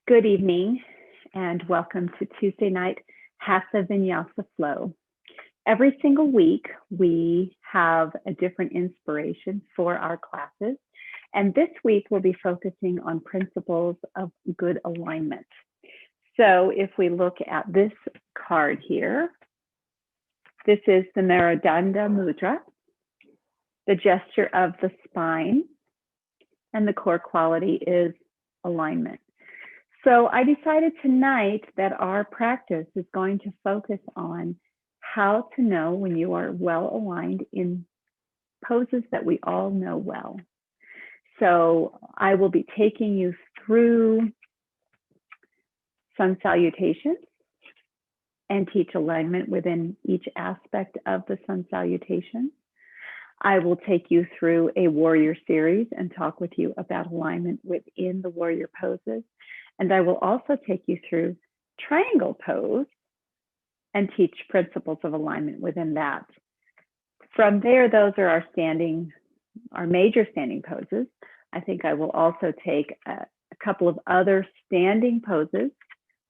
Good evening and welcome to Tuesday night Hatha Vinyasa Flow. Every single week we have a different inspiration for our classes, and this week we'll be focusing on principles of good alignment. So if we look at this card here, this is the Merudanda Mudra, the gesture of the spine, and the core quality is alignment. So I decided tonight that our practice is going to focus on how to know when you are well aligned in poses that we all know well. So I will be taking you through sun salutations and teach alignment within each aspect of the sun salutation. I will take you through a warrior series and talk with you about alignment within the warrior poses. And I will also take you through triangle pose and teach principles of alignment within that. From there, those are our major standing poses. I think I will also take a couple of other standing poses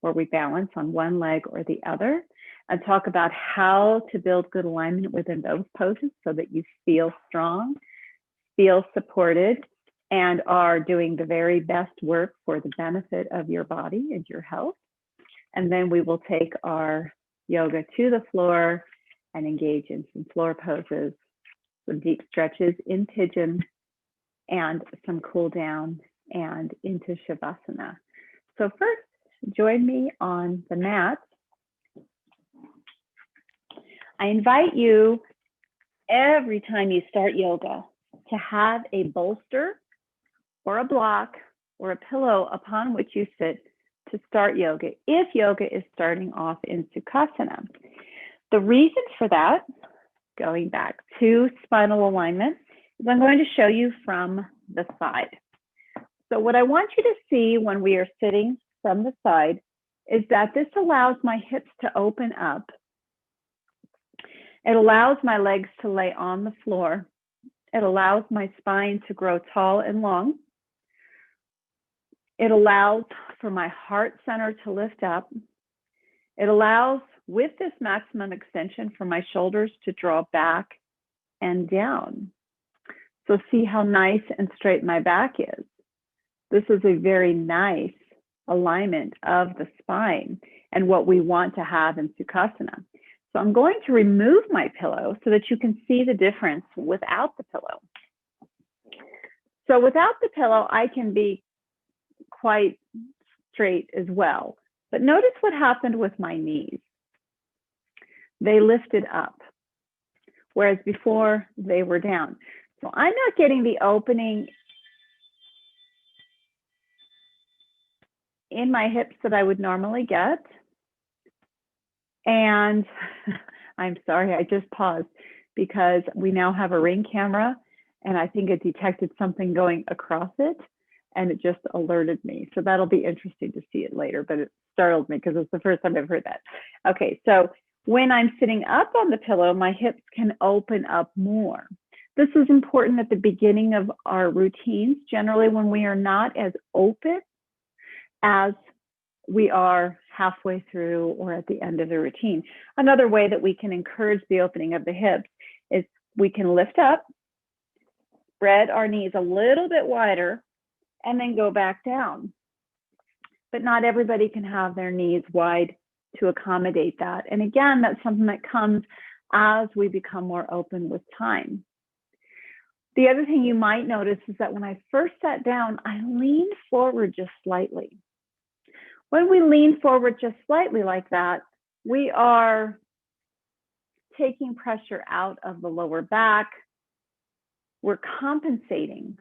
where we balance on one leg or the other and talk about how to build good alignment within those poses so that you feel strong, feel supported, and are doing the very best work for the benefit of your body and your health. And then we will take our yoga to the floor and engage in some floor poses, some deep stretches in pigeon, and some cool down and into Shavasana. So first, join me on the mat. I invite you every time you start yoga to have a bolster or a block or a pillow upon which you sit to start yoga, if yoga is starting off in Sukhasana. The reason for that, going back to spinal alignment, is I'm going to show you from the side. So what I want you to see when we are sitting from the side is that this allows my hips to open up. It allows my legs to lay on the floor. It allows my spine to grow tall and long. It allows for my heart center to lift up. It allows, with this maximum extension, for my shoulders to draw back and down. So see how nice and straight my back is. This is a very nice alignment of the spine and what we want to have in Sukhasana. So I'm going to remove my pillow so that you can see the difference without the pillow. So without the pillow, I can be quite straight as well. But notice what happened with my knees. They lifted up, whereas before they were down. So I'm not getting the opening in my hips that I would normally get. And I'm sorry, I just paused because we now have a Ring camera and I think it detected something going across it and it just alerted me. So that'll be interesting to see it later, but it startled me because it's the first time I've heard that. Okay, so when I'm sitting up on the pillow, my hips can open up more. This is important at the beginning of our routines, generally when we are not as open as we are halfway through or at the end of the routine. Another way that we can encourage the opening of the hips is we can lift up, spread our knees a little bit wider, and then go back down. But not everybody can have their knees wide to accommodate that. And again, that's something that comes as we become more open with time. The other thing you might notice is that when I first sat down, I leaned forward just slightly. When we lean forward just slightly like that, we are taking pressure out of the lower back. We're compensating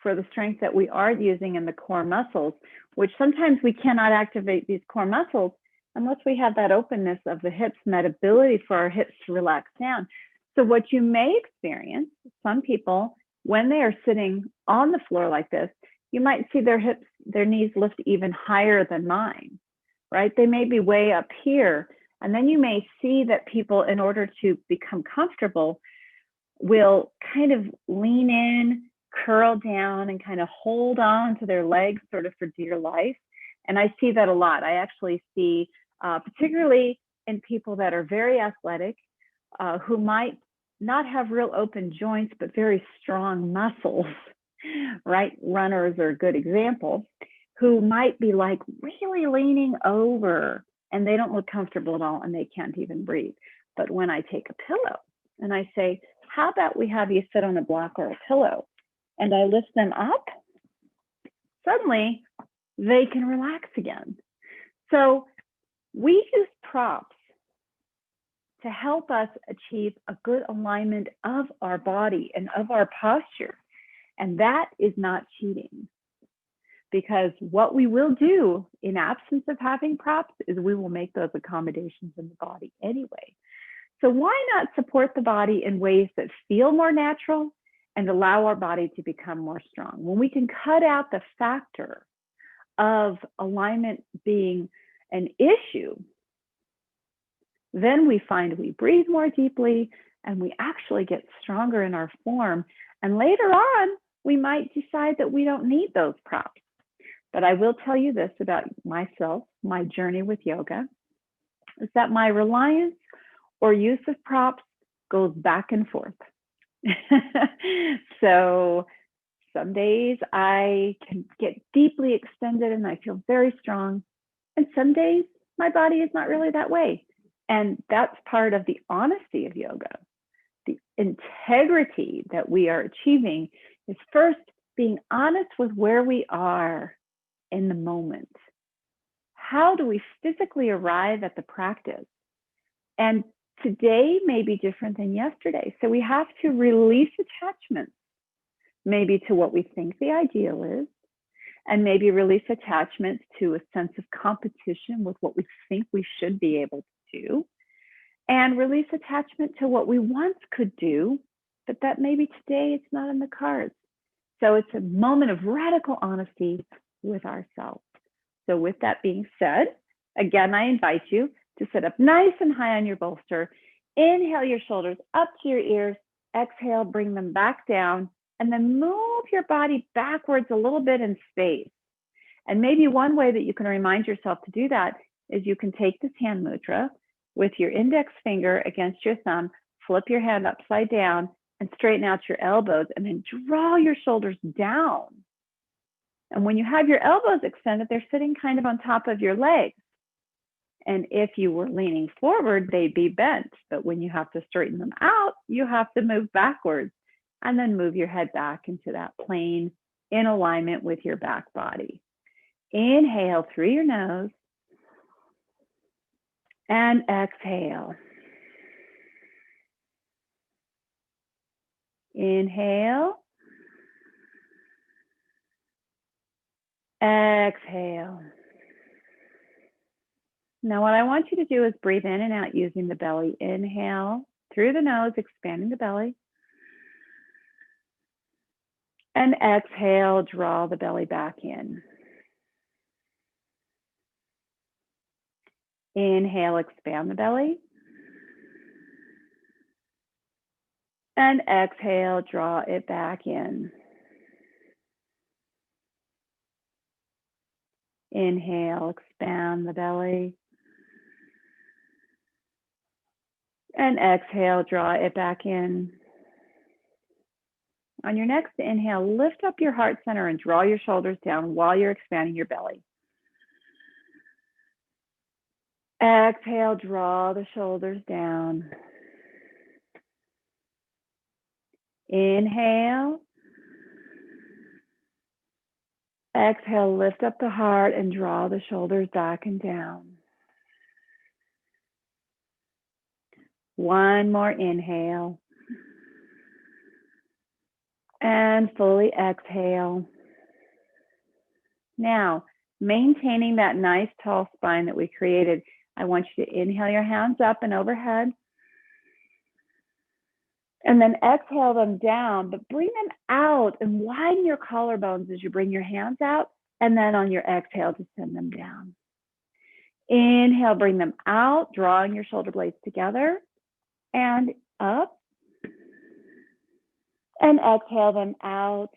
for the strength that we are using in the core muscles, which sometimes we cannot activate these core muscles unless we have that openness of the hips and that ability for our hips to relax down. So what you may experience, some people, when they are sitting on the floor like this, you might see their hips, their knees lift even higher than mine, right? They may be way up here. And then you may see that people, in order to become comfortable, will kind of lean in, curl down, and kind of hold on to their legs sort of for dear life. And I see that a lot. I actually see, particularly in people that are very athletic, who might not have real open joints, but very strong muscles, right? Runners are a good example, who might be like really leaning over and they don't look comfortable at all and they can't even breathe. But when I take a pillow and I say, how about we have you sit on a block or a pillow, and I lift them up, suddenly they can relax again. So we use props to help us achieve a good alignment of our body and of our posture. And that is not cheating, because what we will do in absence of having props is we will make those accommodations in the body anyway. So why not support the body in ways that feel more natural and allow our body to become more strong? When we can cut out the factor of alignment being an issue, then we find we breathe more deeply and we actually get stronger in our form. And later on, we might decide that we don't need those props. But I will tell you this about myself, my journey with yoga, is that my reliance or use of props goes back and forth. So some days I can get deeply extended and I feel very strong. And some days my body is not really that way. And that's part of the honesty of yoga. The integrity that we are achieving is first being honest with where we are in the moment. How do we physically arrive at the practice? And today may be different than yesterday. So we have to release attachments, maybe to what we think the ideal is, and maybe release attachments to a sense of competition with what we think we should be able to do, and release attachment to what we once could do, but that maybe today it's not in the cards. So it's a moment of radical honesty with ourselves. So with that being said, again, I invite you to sit up nice and high on your bolster. Inhale your shoulders up to your ears. Exhale, bring them back down, and then move your body backwards a little bit in space. And maybe one way that you can remind yourself to do that is you can take this hand mudra with your index finger against your thumb, flip your hand upside down and straighten out your elbows, and then draw your shoulders down. And when you have your elbows extended, they're sitting kind of on top of your legs. And if you were leaning forward, they'd be bent. But when you have to straighten them out, you have to move backwards and then move your head back into that plane in alignment with your back body. Inhale through your nose and exhale. Inhale. Exhale. Now what I want you to do is breathe in and out using the belly. Inhale through the nose, expanding the belly. And exhale, draw the belly back in. Inhale, expand the belly. And exhale, draw it back in. Inhale, expand the belly. And exhale, draw it back in. On your next inhale, lift up your heart center and draw your shoulders down while you're expanding your belly. Exhale, draw the shoulders down. Inhale. Exhale, lift up the heart and draw the shoulders back and down. One more inhale. And fully exhale. Now, maintaining that nice tall spine that we created, I want you to inhale your hands up and overhead. And then exhale them down, but bring them out and widen your collarbones as you bring your hands out. And then on your exhale, just send them down. Inhale, bring them out, drawing your shoulder blades together and up. And exhale them out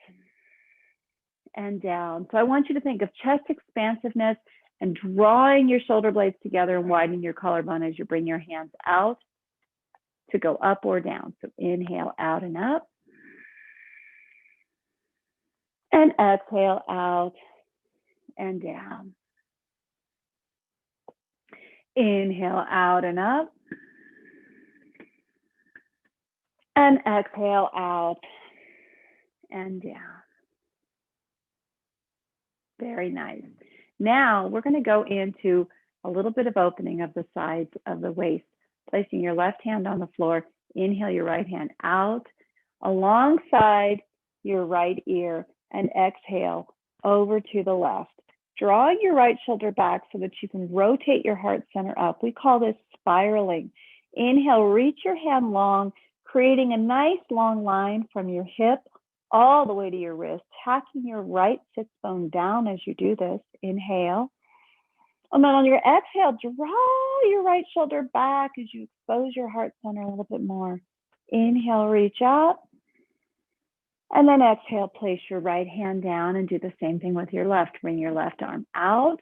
and down. So I want you to think of chest expansiveness and drawing your shoulder blades together and widening your collarbone as you bring your hands out to go up or down. So inhale out and up. And exhale out and down. Inhale out and up. And exhale out and down. Very nice. Now we're going to go into a little bit of opening of the sides of the waist, placing your left hand on the floor. Inhale your right hand out alongside your right ear and exhale over to the left. Drawing your right shoulder back so that you can rotate your heart center up. We call this spiraling. Inhale, reach your hand long, creating a nice long line from your hip all the way to your wrist, tacking your right sits bone down as you do this. Inhale. And then on your exhale, draw your right shoulder back as you expose your heart center a little bit more. Inhale, reach up. And then exhale, place your right hand down and do the same thing with your left. Bring your left arm out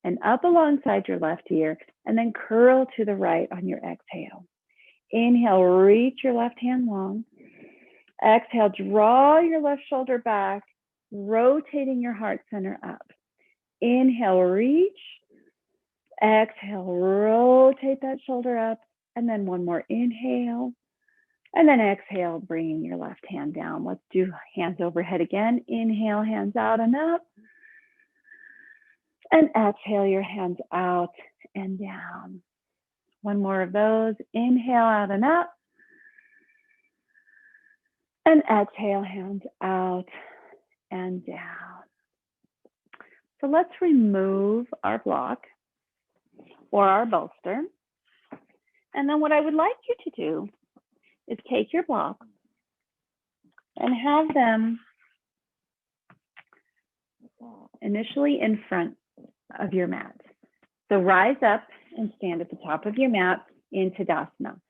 and up alongside your left ear, and then curl to the right on your exhale. Inhale, reach your left hand long. Exhale, draw your left shoulder back, rotating your heart center up. Inhale, reach. Exhale, rotate that shoulder up. And then one more inhale. And then exhale, bringing your left hand down. Let's do hands overhead again. Inhale, hands out and up. And exhale, your hands out and down. One more of those. Inhale, out and up. And exhale, hands out and down. So let's remove our block or our bolster. And then what I would like you to do is take your blocks and have them initially in front of your mat. So rise up and stand at the top of your mat in Tadasana.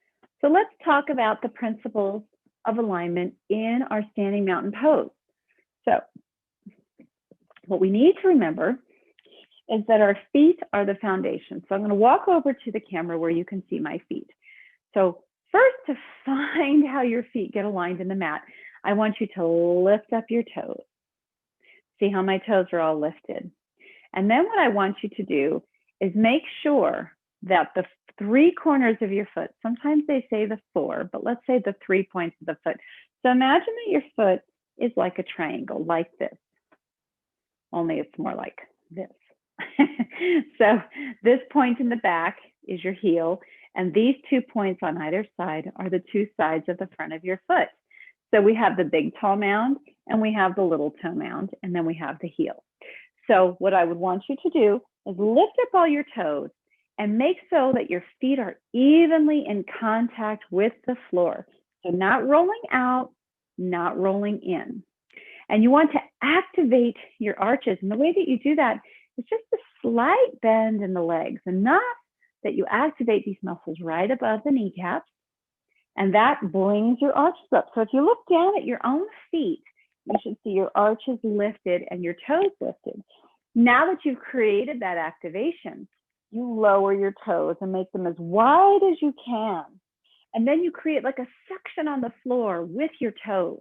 So let's talk about the principles of alignment in our standing mountain pose. So what we need to remember is that our feet are the foundation. So I'm going to walk over to the camera where you can see my feet. So first, to find how your feet get aligned in the mat, I want you to lift up your toes. See how my toes are all lifted. And then what I want you to do is make sure that the 3 corners of your foot, sometimes they say the 4, but let's say the 3 points of the foot. So imagine that your foot is like a triangle, like this, only it's more like this. So this point in the back is your heel, and these 2 points on either side are the 2 sides of the front of your foot. So we have the big toe mound, and we have the little toe mound, and then we have the heel. So what I would want you to do is lift up all your toes and make so that your feet are evenly in contact with the floor. So not rolling out, not rolling in. And you want to activate your arches. And the way that you do that is just a slight bend in the legs, enough that you activate these muscles right above the kneecaps. And that brings your arches up. So if you look down at your own feet, you should see your arches lifted and your toes lifted. Now that you've created that activation, you lower your toes and make them as wide as you can. And then you create like a suction on the floor with your toes.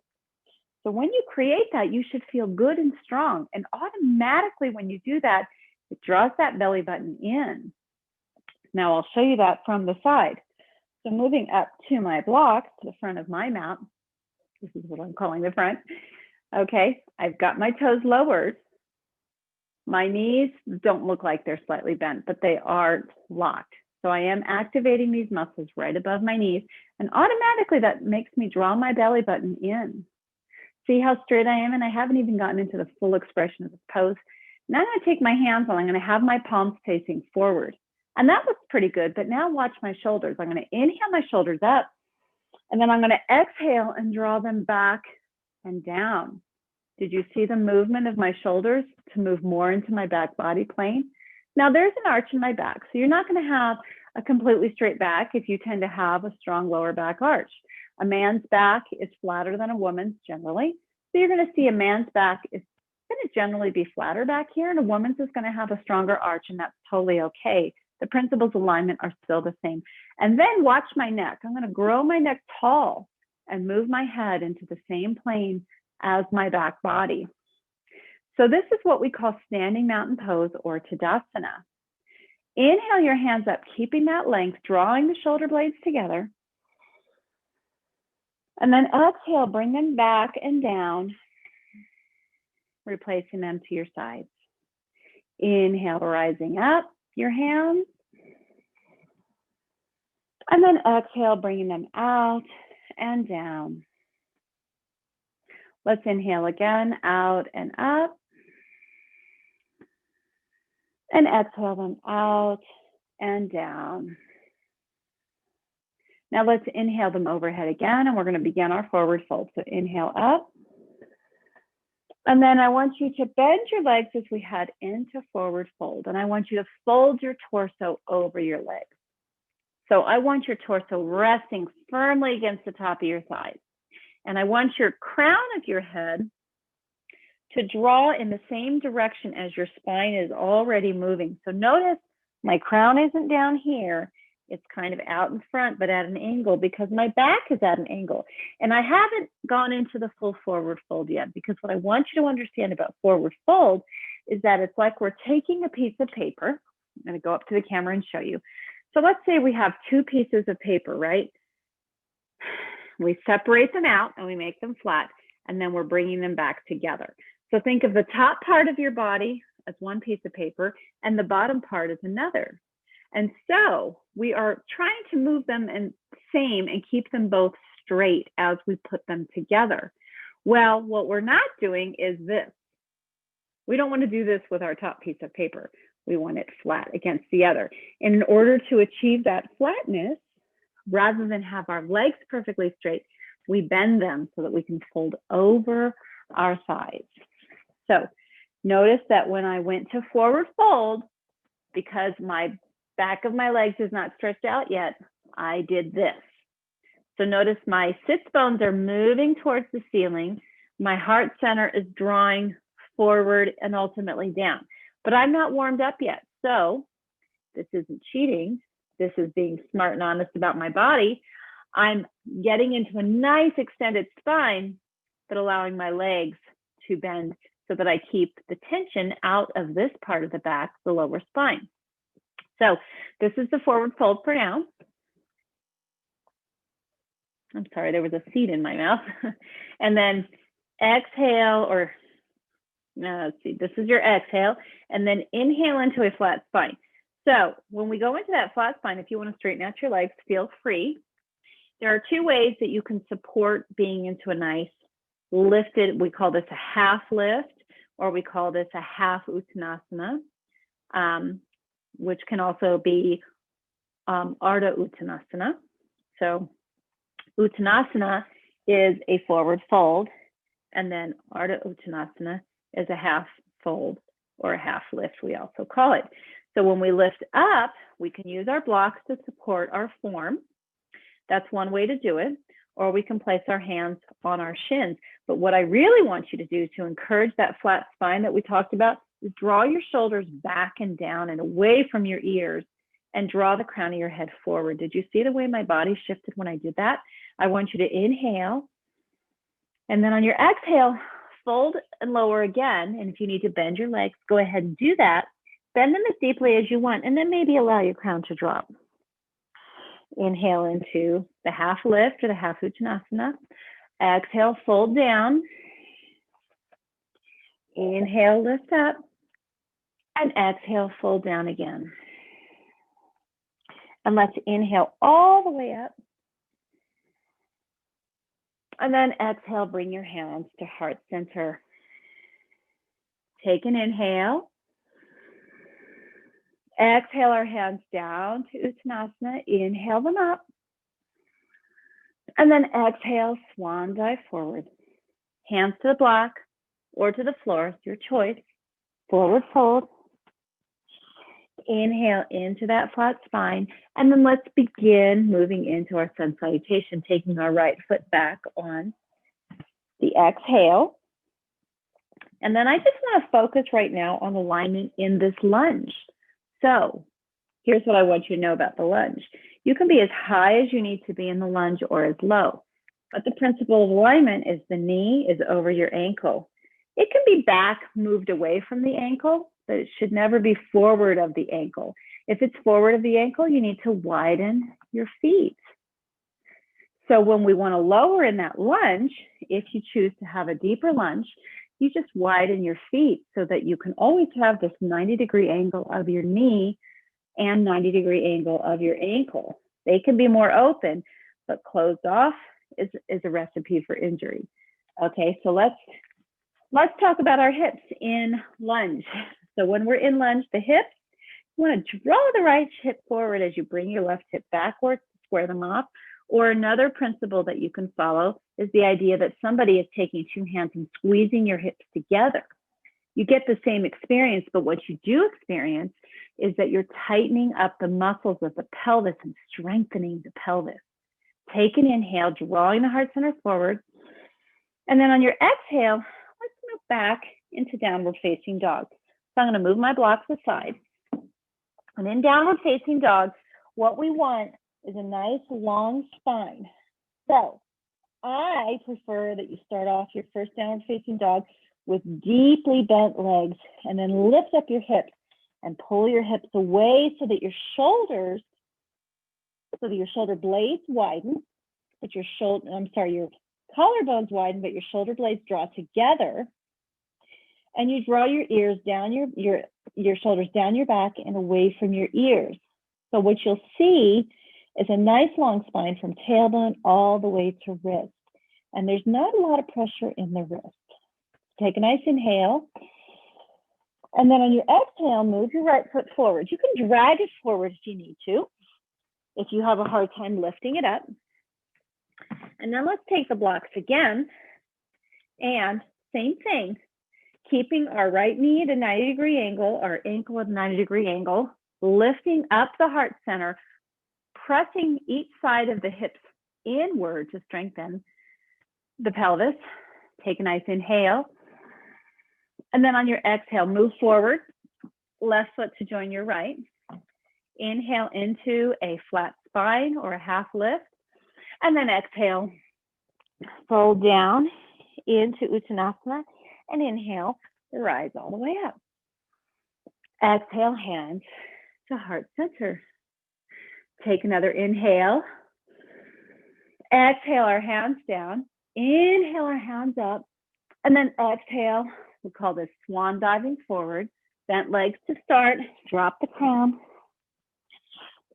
So when you create that, you should feel good and strong. And automatically when you do that, it draws that belly button in. Now I'll show you that from the side. So moving up to my blocks, to the front of my mat, this is what I'm calling the front. Okay, I've got my toes lowered. My knees don't look like they're slightly bent, but they are locked. So I am activating these muscles right above my knees, and automatically that makes me draw my belly button in. See how straight I am? And I haven't even gotten into the full expression of the pose. Now I'm going to take my hands on, I'm going to have my palms facing forward. And that looks pretty good, but now watch my shoulders. I'm going to inhale my shoulders up, and then I'm going to exhale and draw them back and down. Did you see the movement of my shoulders to move more into my back body plane? Now there's an arch in my back, so you're not going to have a completely straight back if you tend to have a strong lower back arch. A man's back is flatter than a woman's generally, so you're going to see a man's back is going to generally be flatter back here, and a woman's is going to have a stronger arch, and that's totally okay. The principles of alignment are still the same. And then watch my neck. I'm going to grow my neck tall and move my head into the same plane as my back body. So this is what we call standing mountain pose or Tadasana. Inhale your hands up, keeping that length, drawing the shoulder blades together. And then exhale, bring them back and down, replacing them to your sides. Inhale, rising up your hands. And then exhale, bringing them out and down. Let's inhale again, out and up. And exhale them out and down. Now let's inhale them overhead again, and we're going to begin our forward fold. So inhale up. And then I want you to bend your legs as we head into forward fold. And I want you to fold your torso over your legs. So I want your torso resting firmly against the top of your thighs. And I want your crown of your head to draw in the same direction as your spine is already moving. So notice my crown isn't down here. It's kind of out in front, but at an angle because my back is at an angle. And I haven't gone into the full forward fold yet, because what I want you to understand about forward fold is that it's like we're taking a piece of paper. I'm going to go up to the camera and show you. So let's say we have two pieces of paper, right? We separate them out and we make them flat, and then we're bringing them back together. So think of the top part of your body as one piece of paper and the bottom part as another. And so we are trying to move them in same and keep them both straight as we put them together. Well, what we're not doing is this. We don't want to do this with our top piece of paper. We want it flat against the other. And in order to achieve that flatness, rather than have our legs perfectly straight, we bend them so that we can fold over our thighs. So notice that when I went to forward fold, because my back of my legs is not stretched out yet, I did this. So notice my sits bones are moving towards the ceiling. My heart center is drawing forward and ultimately down. But I'm not warmed up yet. So this isn't cheating. This is being smart and honest about my body. I'm getting into a nice extended spine, but allowing my legs to bend so that I keep the tension out of this part of the back, the lower spine. So this is the forward fold for now. I'm sorry, there was a seed in my mouth. And then exhale, or no, let's see, this is your exhale, and then inhale into a flat spine. So when we go into that flat spine, if you want to straighten out your legs, feel free. There are two ways that you can support being into a nice lifted, we call this a half lift, or we call this a half uttanasana, which can also be Ardha Uttanasana. So Uttanasana is a forward fold, and then Ardha Uttanasana is a half fold or a half lift, we also call it. So when we lift up, we can use our blocks to support our form. That's one way to do it. Or we can place our hands on our shins. But what I really want you to do to encourage that flat spine that we talked about is draw your shoulders back and down and away from your ears and draw the crown of your head forward. Did you see the way my body shifted when I did that? I want you to inhale. And then on your exhale, fold and lower again. And if you need to bend your legs, go ahead and do that. Bend them as deeply as you want, and then maybe allow your crown to drop. Inhale into the half lift or the half uttanasana. Exhale, fold down. Inhale, lift up. And exhale, fold down again. And let's inhale all the way up. And then exhale, bring your hands to heart center. Take an inhale. Exhale our hands down to Uttanasana. Inhale them up. And then exhale, swan dive forward. Hands to the block or to the floor, it's your choice. Forward fold. Inhale into that flat spine. And then let's begin moving into our sun salutation, taking our right foot back on the exhale. And then I just want to focus right now on alignment in this lunge. So here's what I want you to know about the lunge. You can be as high as you need to be in the lunge or as low. But the principle of alignment is the knee is over your ankle. It can be back moved away from the ankle, but it should never be forward of the ankle. If it's forward of the ankle, you need to widen your feet. So when we want to lower in that lunge, if you choose to have a deeper lunge, you just widen your feet so that you can always have this 90-degree angle of your knee and 90-degree angle of your ankle. They can be more open, but closed off is a recipe for injury. Okay, so let's talk about our hips in lunge. So when we're in lunge, the hips, you want to draw the right hip forward as you bring your left hip backwards to square them off. Or another principle that you can follow is the idea that somebody is taking two hands and squeezing your hips together. You get the same experience, but what you do experience is that you're tightening up the muscles of the pelvis and strengthening the pelvis. Take an inhale, drawing the heart center forward. And then on your exhale, let's move back into downward facing dog. So I'm going to move my blocks aside. And in downward facing dog, what we want is a nice long spine. So I prefer that you start off your first downward facing dog with deeply bent legs and then lift up your hips and pull your hips away so that your shoulder blades widen, but your collarbones widen, but your shoulder blades draw together. And you draw your ears down, your shoulders down your back and away from your ears. So what you'll see is a nice long spine from tailbone all the way to wrist. And there's not a lot of pressure in the wrist. Take a nice inhale. And then on your exhale, move your right foot forward. You can drag it forward if you need to, if you have a hard time lifting it up. And then let's take the blocks again. And same thing, keeping our right knee at a 90-degree angle, our ankle at a 90-degree angle, lifting up the heart center, pressing each side of the hips inward to strengthen the pelvis. Take a nice inhale. And then on your exhale, move forward, left foot to join your right. Inhale into a flat spine or a half lift. And then exhale, fold down into Uttanasana and inhale, rise all the way up. Exhale, hands to heart center. Take another inhale. Exhale our hands down. Inhale our hands up. And then exhale, we call this swan diving forward. Bent legs to start. Drop the crown.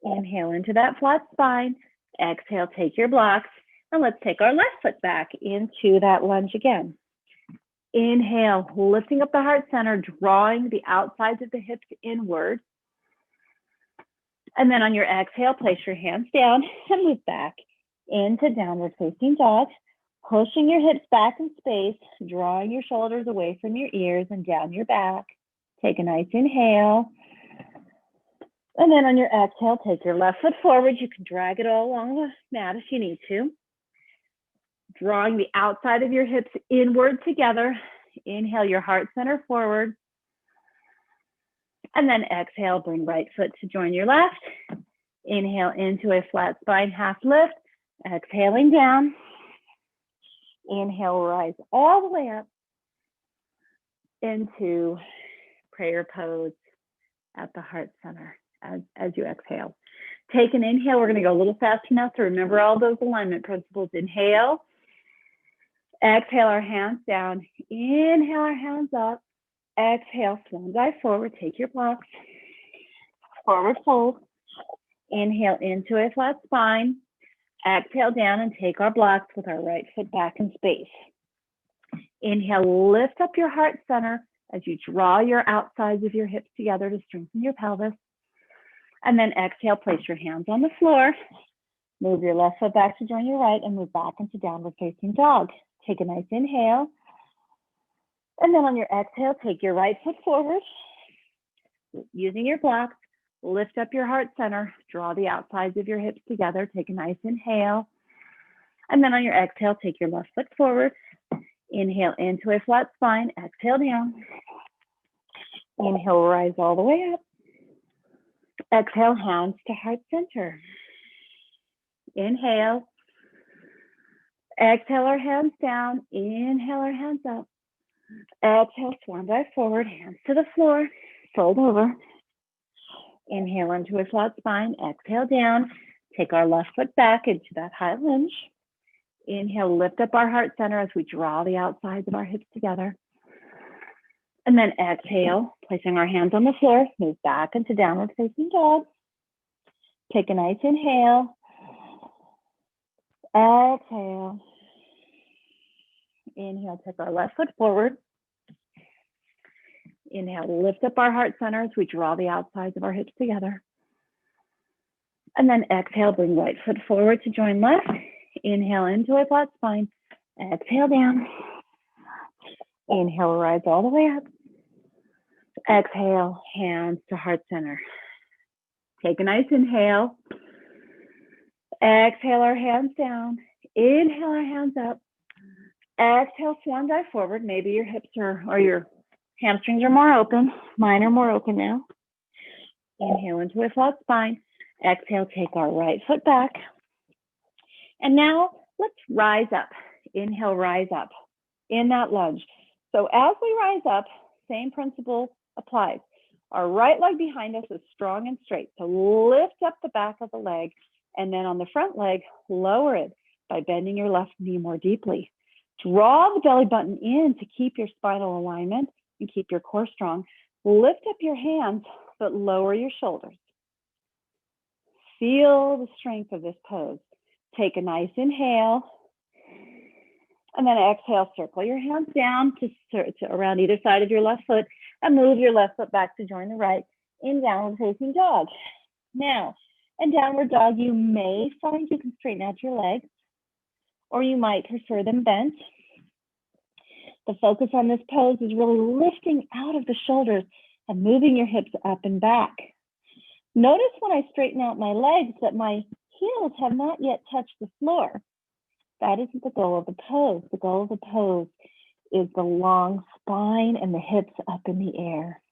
Inhale into that flat spine. Exhale, take your blocks. And let's take our left foot back into that lunge again. Inhale, lifting up the heart center, drawing the outsides of the hips inward. And then on your exhale, place your hands down and move back into downward facing dog, pushing your hips back in space, drawing your shoulders away from your ears and down your back. Take a nice inhale. And then on your exhale, take your left foot forward. You can drag it all along the mat if you need to. Drawing the outside of your hips inward together. Inhale your heart center forward. And then exhale, bring right foot to join your left. Inhale into a flat spine, half lift. Exhaling down. Inhale, rise all the way up into prayer pose at the heart center as you exhale. Take an inhale. We're going to go a little faster now, so remember all those alignment principles. Inhale. Exhale our hands down. Inhale our hands up. Exhale, swan dive forward. Take your blocks. Forward fold. Inhale into a flat spine. Exhale down and take our blocks with our right foot back in space. Inhale, lift up your heart center as you draw your outsides of your hips together to strengthen your pelvis. And then exhale, place your hands on the floor. Move your left foot back to join your right and move back into downward facing dog. Take a nice inhale. And then on your exhale, take your right foot forward. Using your blocks, lift up your heart center. Draw the outsides of your hips together. Take a nice inhale. And then on your exhale, take your left foot forward. Inhale into a flat spine, exhale down. Inhale, rise all the way up. Exhale, hands to heart center. Inhale. Exhale our hands down. Inhale our hands up. Exhale, swan dive forward, hands to the floor, fold over. Inhale into a flat spine, exhale down. Take our left foot back into that high lunge. Inhale, lift up our heart center as we draw the outsides of our hips together. And then exhale, placing our hands on the floor, move back into downward facing dog. Take a nice inhale. Exhale. Inhale, take our left foot forward. Inhale, lift up our heart center as we draw the outsides of our hips together. And then exhale, bring right foot forward to join left. Inhale into a flat spine. Exhale down. Inhale, rise all the way up. Exhale, hands to heart center. Take a nice inhale. Exhale our hands down. Inhale our hands up. Exhale, swan dive forward. Maybe your hips or your hamstrings are more open. Mine are more open now. Inhale into a flat spine. Exhale, take our right foot back. And now let's rise up. Inhale, rise up in that lunge. So as we rise up, same principle applies. Our right leg behind us is strong and straight. So lift up the back of the leg, and then on the front leg, lower it by bending your left knee more deeply. Draw the belly button in to keep your spinal alignment and keep your core strong. Lift up your hands, but lower your shoulders. Feel the strength of this pose. Take a nice inhale. And then exhale, circle your hands down to around either side of your left foot and move your left foot back to join the right in downward facing dog. Now, in downward dog, you may find you can straighten out your legs, or you might prefer them bent. The focus on this pose is really lifting out of the shoulders and moving your hips up and back. Notice when I straighten out my legs that my heels have not yet touched the floor. That isn't the goal of the pose. The goal of the pose is the long spine and the hips up in the air.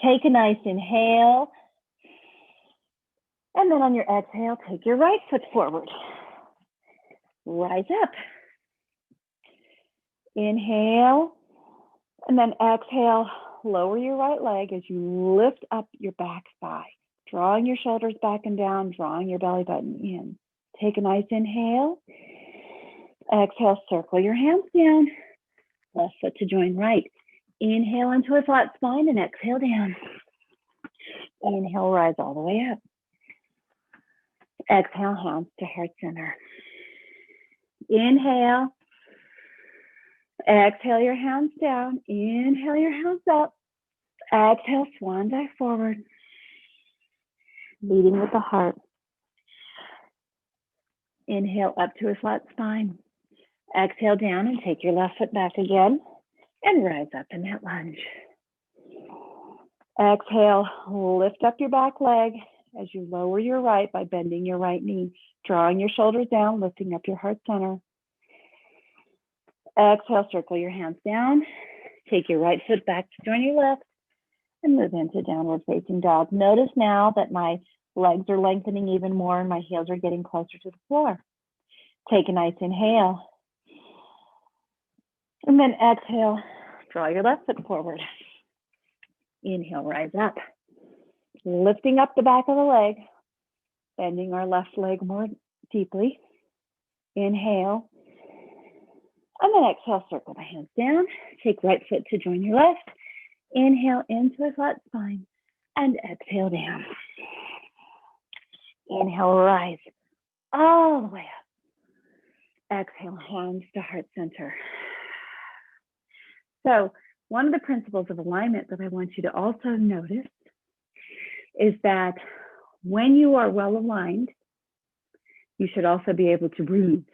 Take a nice inhale. And then on your exhale, take your right foot forward. Rise up. Inhale. And then exhale, lower your right leg as you lift up your back thigh, drawing your shoulders back and down, drawing your belly button in. Take a nice inhale. Exhale, circle your hands down. Left foot to join right. Inhale into a flat spine and exhale down. Inhale, rise all the way up. Exhale, hands to heart center. Inhale. Exhale your hands down. Inhale your hands up. Exhale, swan dive forward. Leading with the heart. Inhale up to a flat spine. Exhale down and take your left foot back again and rise up in that lunge. Exhale, lift up your back leg as you lower your right by bending your right knee, drawing your shoulders down, lifting up your heart center. Exhale, circle your hands down. Take your right foot back to join your left and move into downward facing dog. Notice now that my legs are lengthening even more and my heels are getting closer to the floor. Take a nice inhale. And then exhale, draw your left foot forward. Inhale, rise up. Lifting up the back of the leg, bending our left leg more deeply. Inhale. And then exhale, circle the hands down. Take right foot to join your left. Inhale into a flat spine and exhale down. Inhale, rise all the way up. Exhale, hands to heart center. So one of the principles of alignment that I want you to also notice is that when you are well aligned, you should also be able to breathe.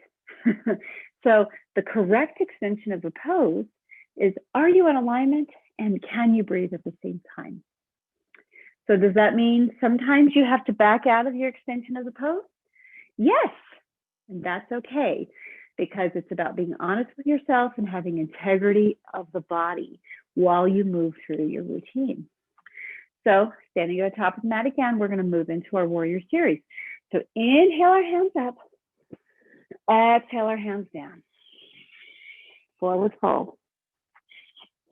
So the correct extension of the pose is, are you in alignment and can you breathe at the same time? So does that mean sometimes you have to back out of your extension of the pose? Yes, and that's okay. because it's about being honest with yourself and having integrity of the body while you move through your routine. So standing at the top of the mat again, we're going to move into our warrior series. So inhale our hands up, exhale our hands down, forward fold.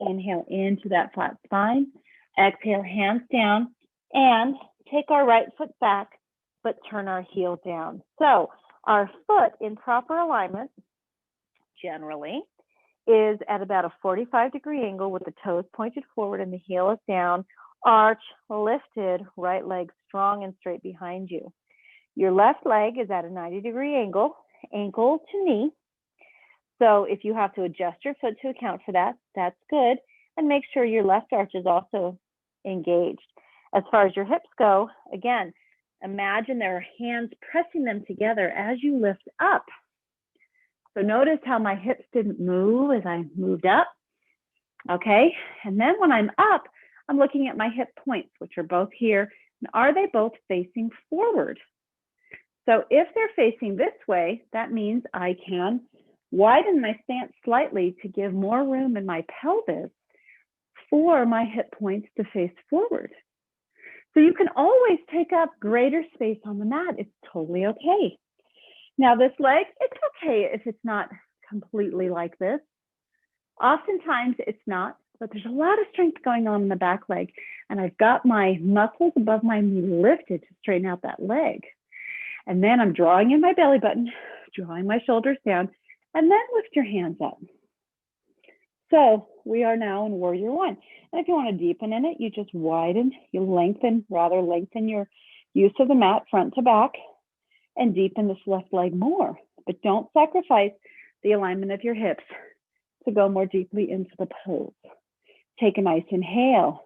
Inhale into that flat spine, exhale hands down, and take our right foot back, but turn our heel down. So our foot in proper alignment, generally, is at about a 45-degree angle with the toes pointed forward and the heel is down, arch lifted, right leg strong and straight behind you. Your left leg is at a 90-degree angle, ankle to knee. So if you have to adjust your foot to account for that, that's good. And make sure your left arch is also engaged. As far as your hips go, again, imagine there are hands pressing them together as you lift up. So notice how my hips didn't move as I moved up. Okay, and then when I'm up, I'm looking at my hip points, which are both here. And are they both facing forward? So if they're facing this way, that means I can widen my stance slightly to give more room in my pelvis for my hip points to face forward. So you can always take up greater space on the mat. It's totally okay. Now this leg, it's okay if it's not completely like this. Oftentimes it's not, but there's a lot of strength going on in the back leg. And I've got my muscles above my knee lifted to straighten out that leg. And then I'm drawing in my belly button, drawing my shoulders down, and then lift your hands up. So we are now in warrior one. And if you want to deepen in it, you just widen, you lengthen your use of the mat front to back and deepen this left leg more. But don't sacrifice the alignment of your hips to go more deeply into the pose. Take a nice inhale.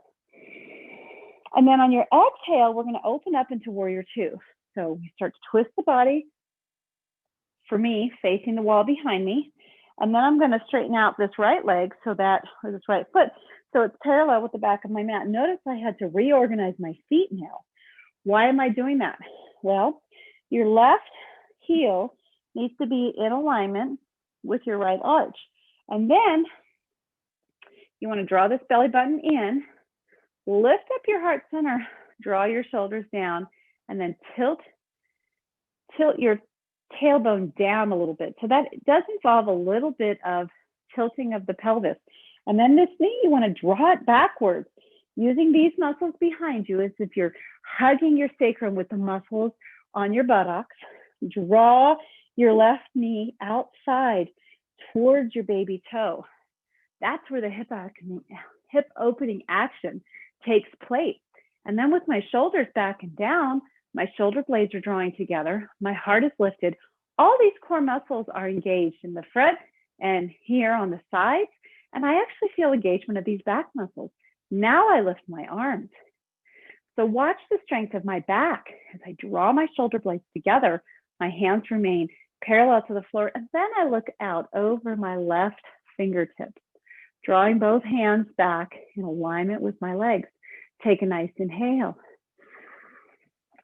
And then on your exhale, we're going to open up into warrior two. So we start to twist the body, for me, facing the wall behind me. And then I'm going to straighten out this right leg or this right foot, so it's parallel with the back of my mat. Notice I had to reorganize my feet now. Why am I doing that? Well, your left heel needs to be in alignment with your right arch. And then you want to draw this belly button in, lift up your heart center, draw your shoulders down, and then tilt your tailbone down a little bit. So that does involve a little bit of tilting of the pelvis. And then this knee, you want to draw it backwards, using these muscles behind you as if you're hugging your sacrum with the muscles on your buttocks. Draw your left knee outside towards your baby toe. That's where the hip opening action takes place. And then with my shoulders back and down, my shoulder blades are drawing together. My heart is lifted. All these core muscles are engaged in the front and here on the sides. And I actually feel engagement of these back muscles. Now I lift my arms. So watch the strength of my back as I draw my shoulder blades together. My hands remain parallel to the floor. And then I look out over my left fingertips, drawing both hands back in alignment with my legs. Take a nice inhale.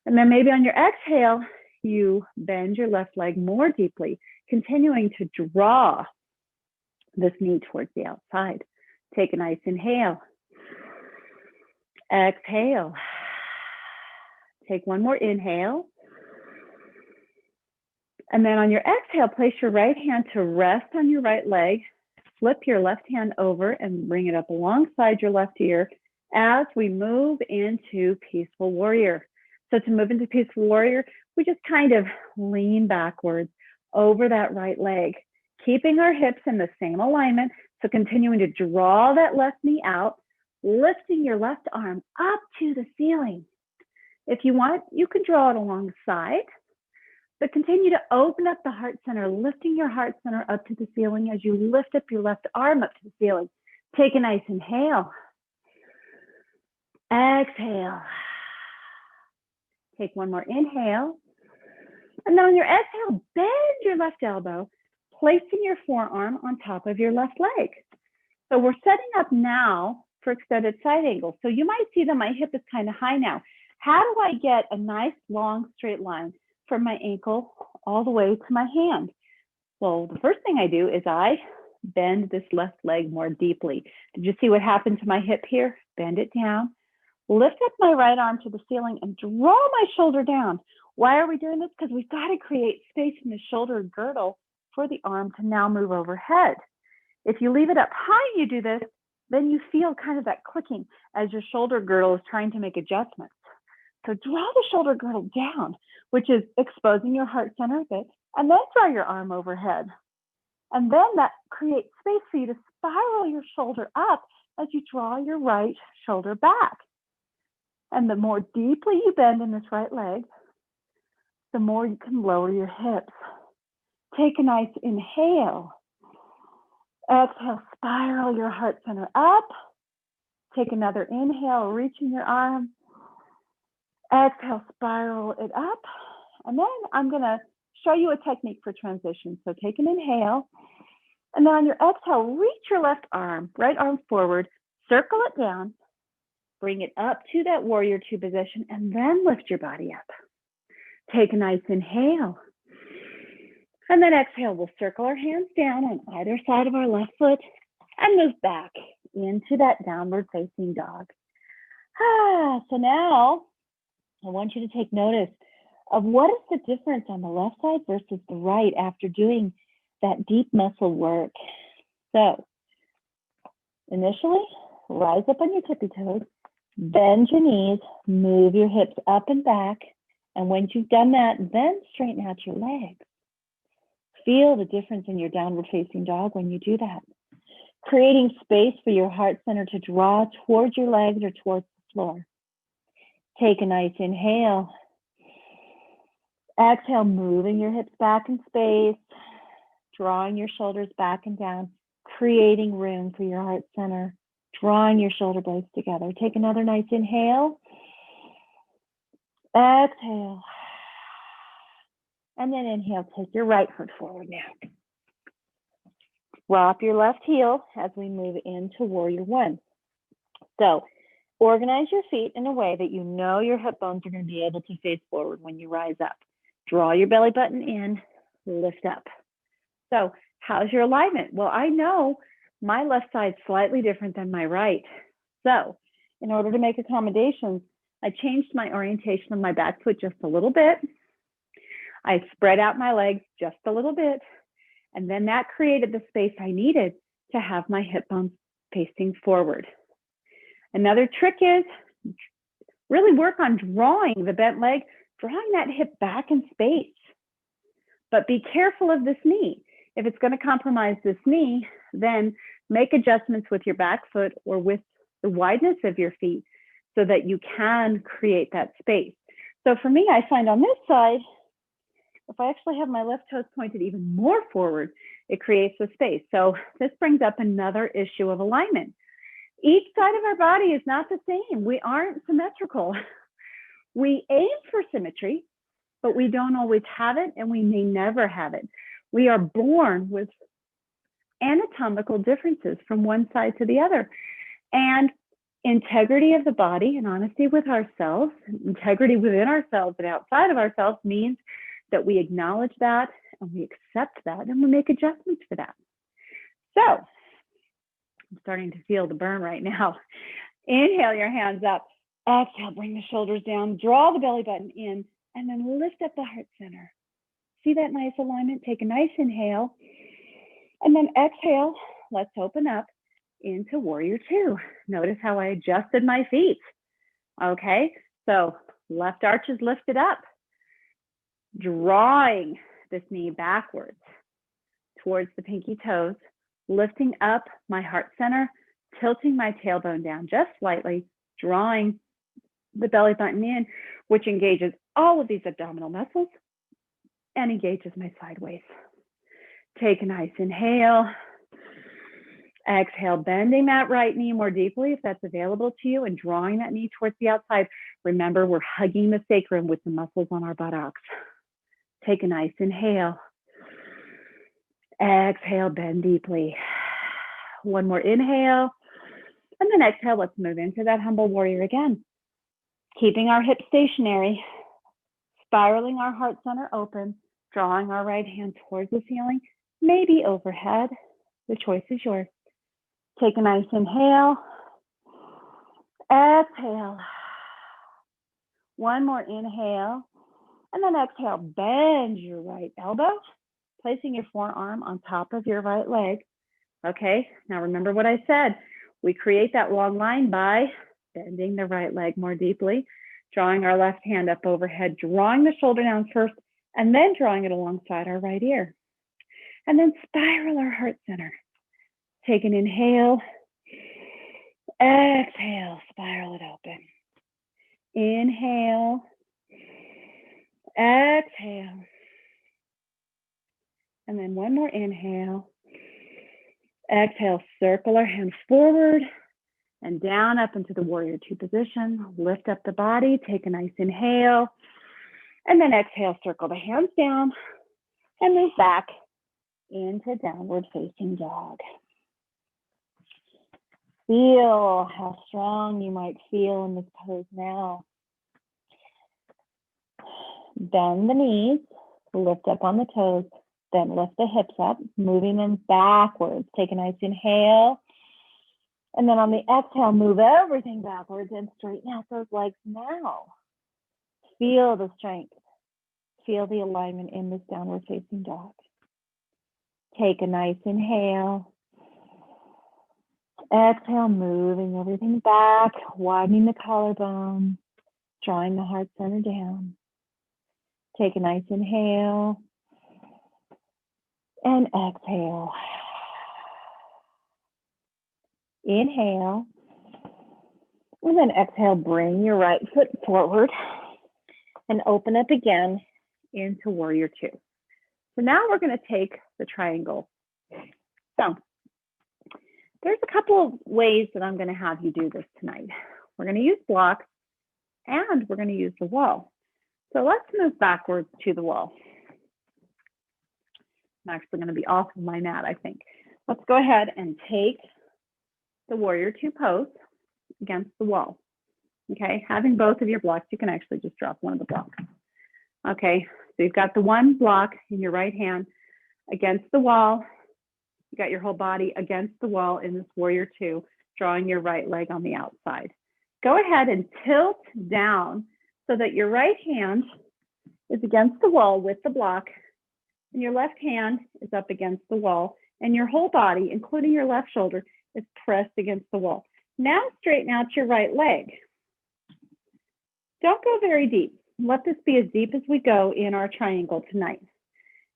And then maybe on your exhale, you bend your left leg more deeply, continuing to draw this knee towards the outside. Take a nice inhale. Exhale. Take one more inhale. And then on your exhale, place your right hand to rest on your right leg. Flip your left hand over and bring it up alongside your left ear as we move into peaceful warrior. So to move into peaceful warrior, we just kind of lean backwards over that right leg, keeping our hips in the same alignment. So continuing to draw that left knee out, lifting your left arm up to the ceiling. If you want, you can draw it alongside, but continue to open up the heart center, lifting your heart center up to the ceiling as you lift up your left arm up to the ceiling. Take a nice inhale. Exhale. Take one more inhale. And then on your exhale, bend your left elbow, placing your forearm on top of your left leg. So we're setting up now for extended side angle. So you might see that my hip is kind of high now. How do I get a nice long straight line from my ankle all the way to my hand? Well, the first thing I do is I bend this left leg more deeply. Did you see what happened to my hip here? Bend it down. Lift up my right arm to the ceiling and draw my shoulder down. Why are we doing this? Because we've got to create space in the shoulder girdle for the arm to now move overhead. If you leave it up high, you do this, then you feel kind of that clicking as your shoulder girdle is trying to make adjustments. So draw the shoulder girdle down, which is exposing your heart center a bit, and then draw your arm overhead. And then that creates space for you to spiral your shoulder up as you draw your right shoulder back. And the more deeply you bend in this right leg, the more you can lower your hips. Take a nice inhale. Exhale, spiral your heart center up. Take another inhale, reaching your arm. Exhale, spiral it up. And then I'm going to show you a technique for transition. So take an inhale. And then on your exhale, reach your left arm, right arm forward, circle it down, bring it up to that warrior two position, and then lift your body up. Take a nice inhale. And then exhale, we'll circle our hands down on either side of our left foot and move back into that downward facing dog. So now I want you to take notice of what is the difference on the left side versus the right after doing that deep muscle work. So initially, rise up on your tippy toes, bend your knees, move your hips up and back. And once you've done that, then straighten out your legs. Feel the difference in your downward facing dog when you do that. Creating space for your heart center to draw towards your legs or towards the floor. Take a nice inhale. Exhale, moving your hips back in space, drawing your shoulders back and down, creating room for your heart center, drawing your shoulder blades together. Take another nice inhale. Exhale. And then inhale, take your right foot forward now. Drop your left heel as we move into warrior one. So organize your feet in a way that you know your hip bones are going to be able to face forward when you rise up. Draw your belly button in, lift up. So how's your alignment? Well, I know my left side's slightly different than my right. So in order to make accommodations, I changed my orientation of my back foot just a little bit. I spread out my legs just a little bit, and then that created the space I needed to have my hip bones facing forward. Another trick is really work on drawing the bent leg, drawing that hip back in space. But be careful of this knee. If it's going to compromise this knee, then make adjustments with your back foot or with the wideness of your feet so that you can create that space. So for me, I find on this side, if I actually have my left toes pointed even more forward, it creates a space. So this brings up another issue of alignment. Each side of our body is not the same. We aren't symmetrical. We aim for symmetry, but we don't always have it, and we may never have it. We are born with anatomical differences from one side to the other. And integrity of the body and honesty with ourselves, integrity within ourselves and outside of ourselves means that we acknowledge that and we accept that and we make adjustments for that. So I'm starting to feel the burn right now. Inhale your hands up. Exhale, bring the shoulders down, draw the belly button in, and then lift up the heart center. See that nice alignment? Take a nice inhale. And then exhale, let's open up into warrior two. Notice how I adjusted my feet. Okay, so left arch is lifted up. Drawing this knee backwards towards the pinky toes, lifting up my heart center, tilting my tailbone down just slightly, drawing the belly button in, which engages all of these abdominal muscles and engages my sideways. Take a nice inhale. Exhale, bending that right knee more deeply if that's available to you and drawing that knee towards the outside. Remember, we're hugging the sacrum with the muscles on our buttocks. Take a nice inhale. Exhale, bend deeply. One more inhale. And then exhale, let's move into that humble warrior again. Keeping our hips stationary, spiraling our heart center open, drawing our right hand towards the ceiling, maybe overhead. The choice is yours. Take a nice inhale. Exhale. One more inhale. And then exhale, bend your right elbow, placing your forearm on top of your right leg. Okay, now remember what I said. We create that long line by bending the right leg more deeply, drawing our left hand up overhead, drawing the shoulder down first, and then drawing it alongside our right ear. And then spiral our heart center. Take an inhale. Exhale, spiral it open. Inhale. Exhale. And then one more inhale. Exhale, circle our hand forward and down up into the warrior two position. Lift up the body, take a nice inhale. And then exhale, circle the hands down and move back into downward facing dog. Feel how strong you might feel in this pose now. Bend the knees, lift up on the toes, then lift the hips up, moving them backwards. Take a nice inhale. And then on the exhale, move everything backwards and straighten out those legs now. Feel the strength. Feel the alignment in this downward facing dog. Take a nice inhale. Exhale, moving everything back, widening the collarbone, drawing the heart center down. Take a nice inhale and exhale. Inhale, and then exhale, bring your right foot forward and open up again into warrior two. So now we're going to take the triangle. So there's a couple of ways that I'm going to have you do this tonight. We're going to use blocks and we're going to use the wall. So let's move backwards to the wall. I'm actually going to be off of my mat, I think. Let's go ahead and take the warrior two pose against the wall. Okay, having both of your blocks, you can actually just drop one of the blocks. Okay, so you've got the one block in your right hand against the wall. You got your whole body against the wall in this warrior two, drawing your right leg on the outside. Go ahead and tilt down so that your right hand is against the wall with the block, and your left hand is up against the wall, and your whole body, including your left shoulder, is pressed against the wall. Now straighten out your right leg. Don't go very deep. Let this be as deep as we go in our triangle tonight.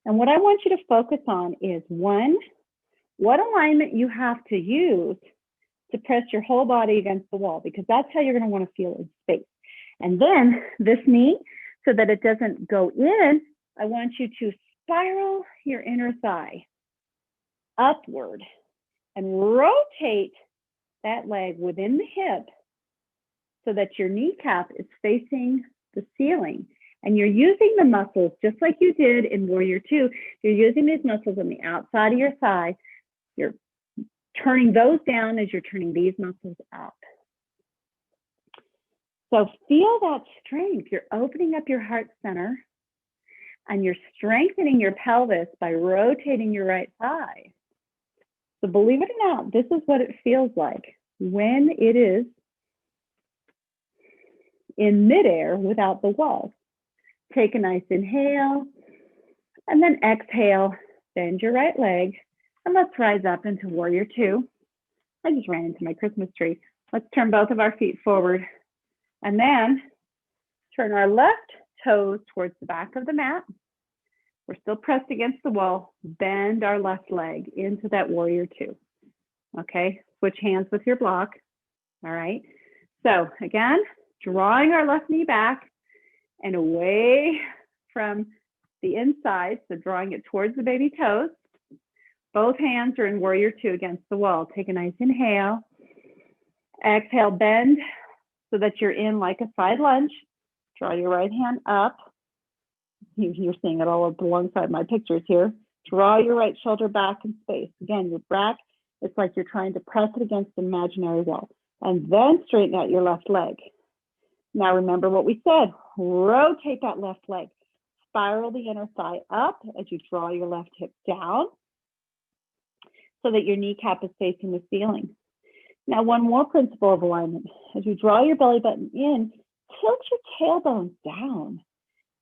And what I want you to focus on is, one, what alignment you have to use to press your whole body against the wall, because that's how you're going to want to feel in space. And then this knee, so that it doesn't go in, I want you to spiral your inner thigh upward and rotate that leg within the hip so that your kneecap is facing the ceiling. And you're using the muscles just like you did in warrior two. You're using these muscles on the outside of your thigh. You're turning those down as you're turning these muscles up. So feel that strength. You're opening up your heart center and you're strengthening your pelvis by rotating your right thigh. So believe it or not, this is what it feels like when it is in midair without the wall. Take a nice inhale and then exhale, bend your right leg, and let's rise up into warrior two. I just ran into my Christmas tree. Let's turn both of our feet forward and then turn our left toes towards the back of the mat. We're still pressed against the wall. Bend our left leg into that warrior two. Okay, switch hands with your block. All right, so again, drawing our left knee back and away from the inside, so drawing it towards the baby toes. Both hands are in warrior two against the wall. Take a nice inhale. Exhale, bend so that you're in like a side lunge. Draw your right hand up. You're seeing it all alongside my pictures here. Draw your right shoulder back in space. Again, your back, it's like you're trying to press it against an imaginary wall. And then straighten out your left leg. Now remember what we said. Rotate that left leg. Spiral the inner thigh up as you draw your left hip down. so that your kneecap is facing the ceiling. Now, one more principle of alignment. As you draw your belly button in, tilt your tailbone down.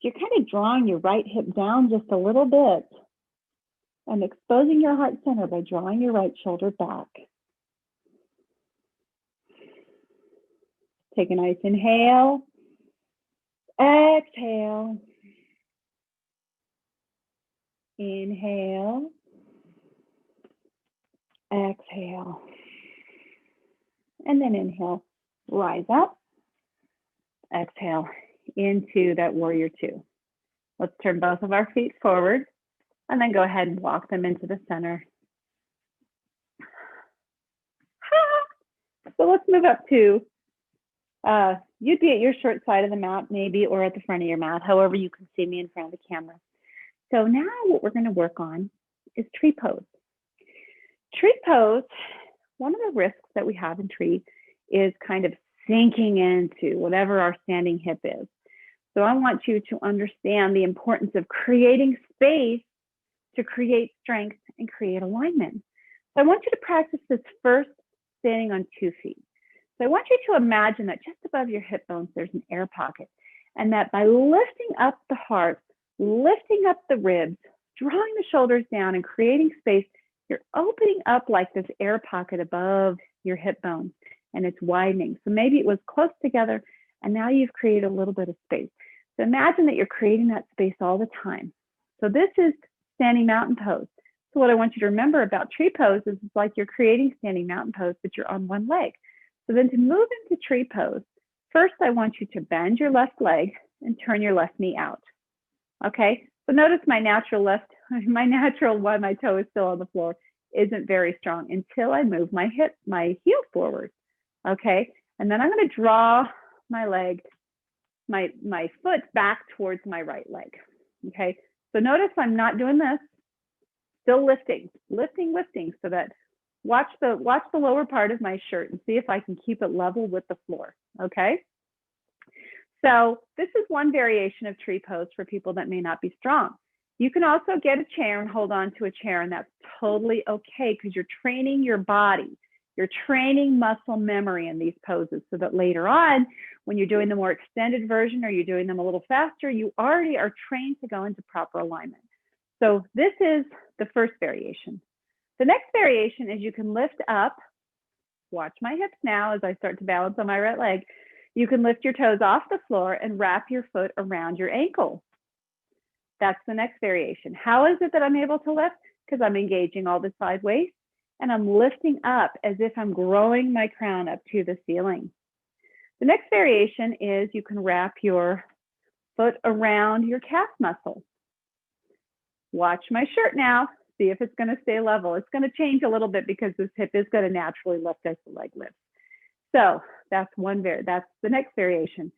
You're kind of drawing your right hip down just a little bit and exposing your heart center by drawing your right shoulder back. Take a nice inhale, exhale, inhale, exhale, and then inhale, rise up, exhale into that warrior two. Let's turn both of our feet forward and then go ahead and walk them into the center. So let's move up to, you'd be at your short side of the mat maybe, or at the front of your mat, however you can see me in front of the camera. So now what we're going to work on is tree pose. Tree pose, one of the risks that we have in tree is kind of sinking into whatever our standing hip is. So I want you to understand the importance of creating space to create strength and create alignment. So I want you to practice this first standing on 2 feet. So I want you to imagine that just above your hip bones, there's an air pocket, and that by lifting up the heart, lifting up the ribs, drawing the shoulders down and creating space, you're opening up like this air pocket above your hip bones, and it's widening. So maybe it was close together, and now you've created a little bit of space. So imagine that you're creating that space all the time. So this is standing mountain pose. So what I want you to remember about tree pose is it's like you're creating standing mountain pose, but you're on one leg. So then to move into tree pose, first I want you to bend your left leg and turn your left knee out. Okay, so notice my natural one, my toe is still on the floor, isn't very strong until I move my heel forward. Okay, and then I'm going to draw my leg, my foot back towards my right leg. Okay, so notice I'm not doing this, still lifting, so that watch the lower part of my shirt and see if I can keep it level with the floor. Okay, so this is one variation of tree pose for people that may not be strong. You can also get a chair and hold on to a chair, and that's totally okay because you're training your body. You're training muscle memory in these poses so that later on, when you're doing the more extended version or you're doing them a little faster, you already are trained to go into proper alignment. So this is the first variation. The next variation is you can lift up, watch my hips now as I start to balance on my right leg. You can lift your toes off the floor and wrap your foot around your ankle. That's the next variation. How is it that I'm able to lift? Because I'm engaging all the side waist and I'm lifting up as if I'm growing my crown up to the ceiling. The next variation is you can wrap your foot around your calf muscle. Watch my shirt now. See if it's going to stay level. It's going to change a little bit because this hip is going to naturally lift as the leg lifts. So that's the next variation.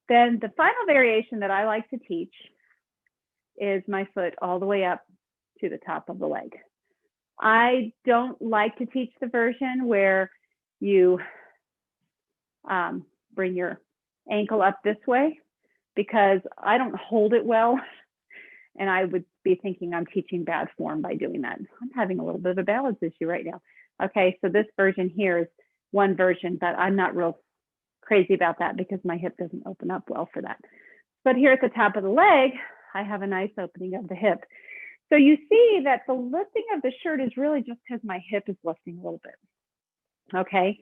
Then the final variation that I like to teach is my foot all the way up to the top of the leg. I don't like to teach the version where you bring your ankle up this way because I don't hold it well. And I would be thinking I'm teaching bad form by doing that. I'm having a little bit of a balance issue right now. Okay, so this version here is one version, but I'm not real crazy about that because my hip doesn't open up well for that. But here at the top of the leg, I have a nice opening of the hip. So you see that the lifting of the shirt is really just because my hip is lifting a little bit. Okay,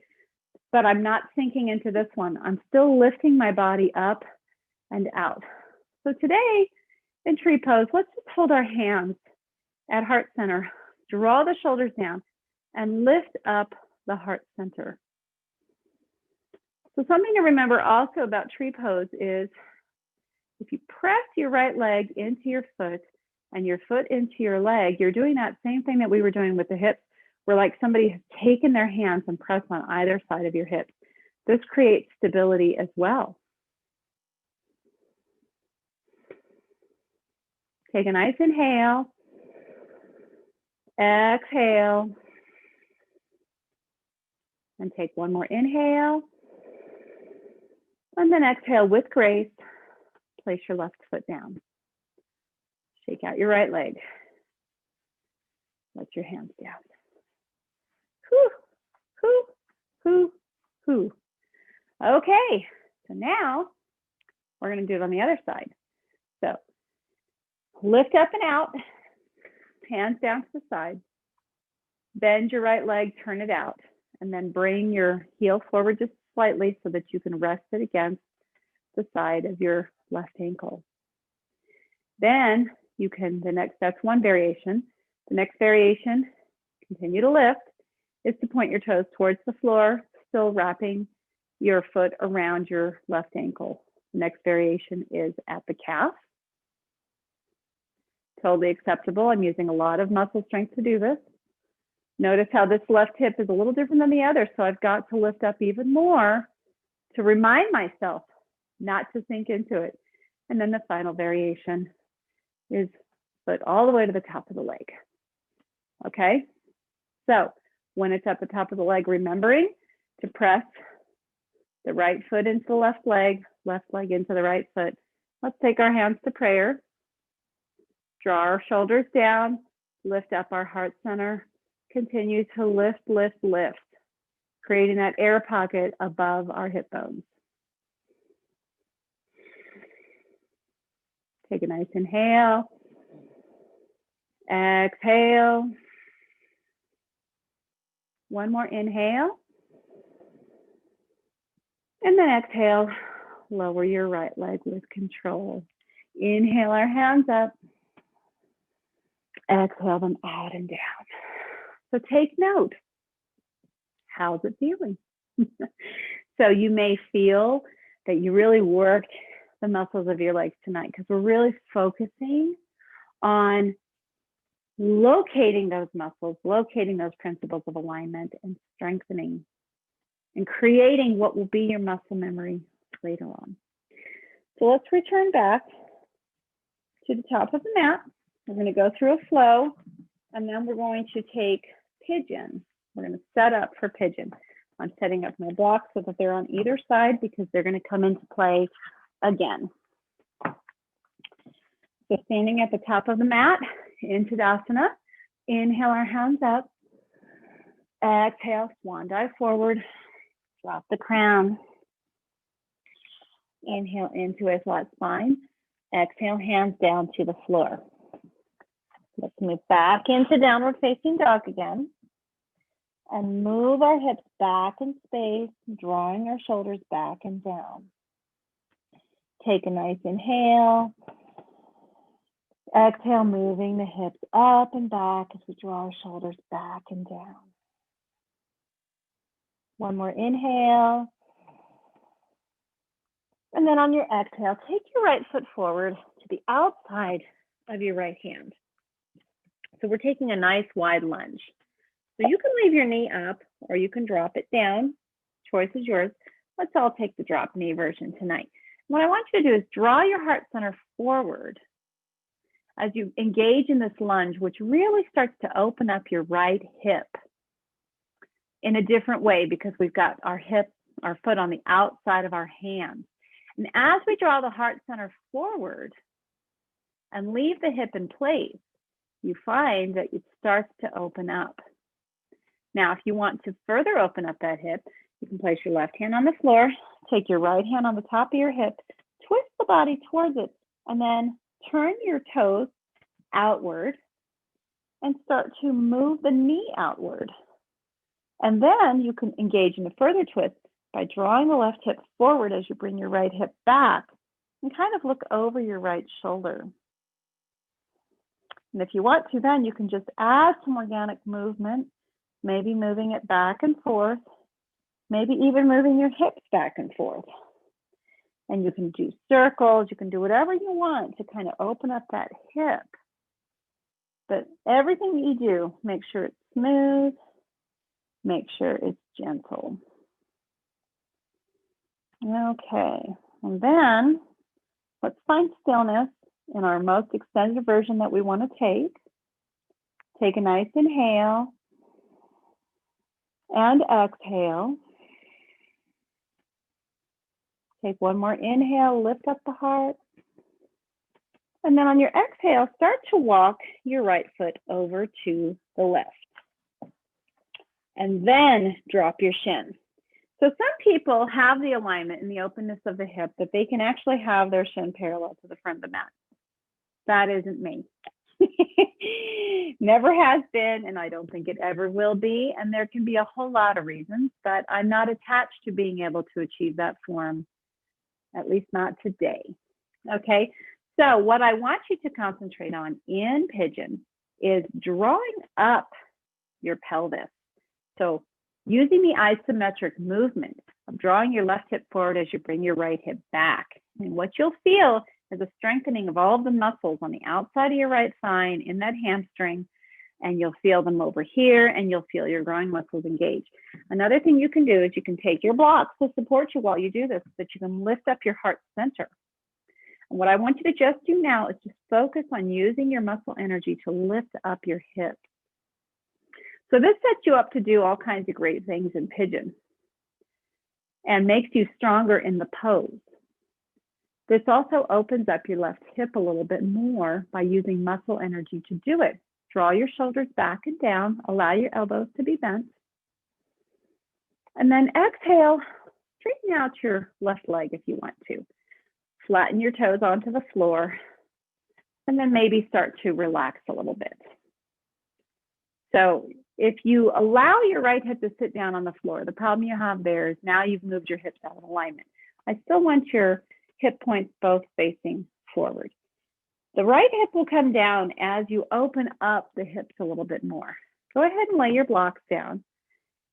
but I'm not sinking into this one. I'm still lifting my body up and out. So today, in tree pose, let's just hold our hands at heart center, draw the shoulders down, and lift up the heart center. So something to remember also about tree pose is if you press your right leg into your foot and your foot into your leg, you're doing that same thing that we were doing with the hips, where like somebody has taken their hands and pressed on either side of your hips. This creates stability as well. Take a nice inhale, exhale, and take one more inhale, and then exhale with grace. Place your left foot down. Shake out your right leg. Let your hands down. Whew, whew, whew, whew. Okay, so now we're going to do it on the other side. So lift up and out, hands down to the side. Bend your right leg, turn it out, and then bring your heel forward just slightly so that you can rest it against the side of your left ankle. Then you can, that's one variation. The next variation, continue to lift, is to point your toes towards the floor, still wrapping your foot around your left ankle. The next variation is at the calf. Totally acceptable. I'm using a lot of muscle strength to do this. Notice how this left hip is a little different than the other, so I've got to lift up even more to remind myself not to sink into it. And then the final variation is foot all the way to the top of the leg. Okay? So when it's at the top of the leg, remembering to press the right foot into the left leg into the right foot. Let's take our hands to prayer. Draw our shoulders down, lift up our heart center, continue to lift, lift, lift, creating that air pocket above our hip bones. Take a nice inhale, exhale. One more inhale. And then exhale, lower your right leg with control. Inhale our hands up. Exhale them out and down. So take note. How's it feeling? So you may feel that you really worked the muscles of your legs tonight because we're really focusing on locating those muscles, locating those principles of alignment and strengthening and creating what will be your muscle memory later on. So let's return back to the top of the mat. We're going to go through a flow, and then we're going to take pigeon. We're going to set up for pigeon. I'm setting up my blocks so that they're on either side because they're going to come into play again. So standing at the top of the mat, into Tadasana, inhale our hands up, exhale, swan dive forward, drop the crown, inhale into a flat spine, exhale, hands down to the floor. Let's move back into downward facing dog again and move our hips back in space, drawing our shoulders back and down. Take a nice inhale. Exhale, moving the hips up and back as we draw our shoulders back and down. One more inhale. And then on your exhale, take your right foot forward to the outside of your right hand. So we're taking a nice wide lunge. So you can leave your knee up or you can drop it down. Choice is yours. Let's all take the drop knee version tonight. What I want you to do is draw your heart center forward as you engage in this lunge, which really starts to open up your right hip in a different way because we've got our foot on the outside of our hand. And as we draw the heart center forward and leave the hip in place, you find that it starts to open up. Now, if you want to further open up that hip, you can place your left hand on the floor, take your right hand on the top of your hip, twist the body towards it, and then turn your toes outward and start to move the knee outward. And then you can engage in a further twist by drawing the left hip forward as you bring your right hip back and kind of look over your right shoulder. And if you want to, then you can just add some organic movement, maybe moving it back and forth, maybe even moving your hips back and forth. And you can do circles, you can do whatever you want to kind of open up that hip. But everything you do, make sure it's smooth, make sure it's gentle. Okay, and then let's find stillness in our most extended version that we want to take. Take a nice inhale and exhale. Take one more inhale, lift up the heart. And then on your exhale, start to walk your right foot over to the left. and then drop your shin. So some people have the alignment and the openness of the hip that they can actually have their shin parallel to the front of the mat. That isn't me. Never has been, and I don't think it ever will be. And there can be a whole lot of reasons, but I'm not attached to being able to achieve that form, at least not today. Okay, so what I want you to concentrate on in pigeon is drawing up your pelvis. So using the isometric movement of drawing your left hip forward as you bring your right hip back. And what you'll feel is a strengthening of all of the muscles on the outside of your right thigh in that hamstring, and you'll feel them over here, and you'll feel your groin muscles engage. Another thing you can do is you can take your blocks to support you while you do this, so that you can lift up your heart center. And what I want you to just do now is just focus on using your muscle energy to lift up your hips. So this sets you up to do all kinds of great things in pigeon and makes you stronger in the pose. This also opens up your left hip a little bit more by using muscle energy to do it. Draw your shoulders back and down, allow your elbows to be bent. And then exhale, straighten out your left leg if you want to. Flatten your toes onto the floor, and then maybe start to relax a little bit. So if you allow your right hip to sit down on the floor, the problem you have there is now you've moved your hips out of alignment. I still want your hip points both facing forward. The right hip will come down as you open up the hips a little bit more. Go ahead and lay your blocks down.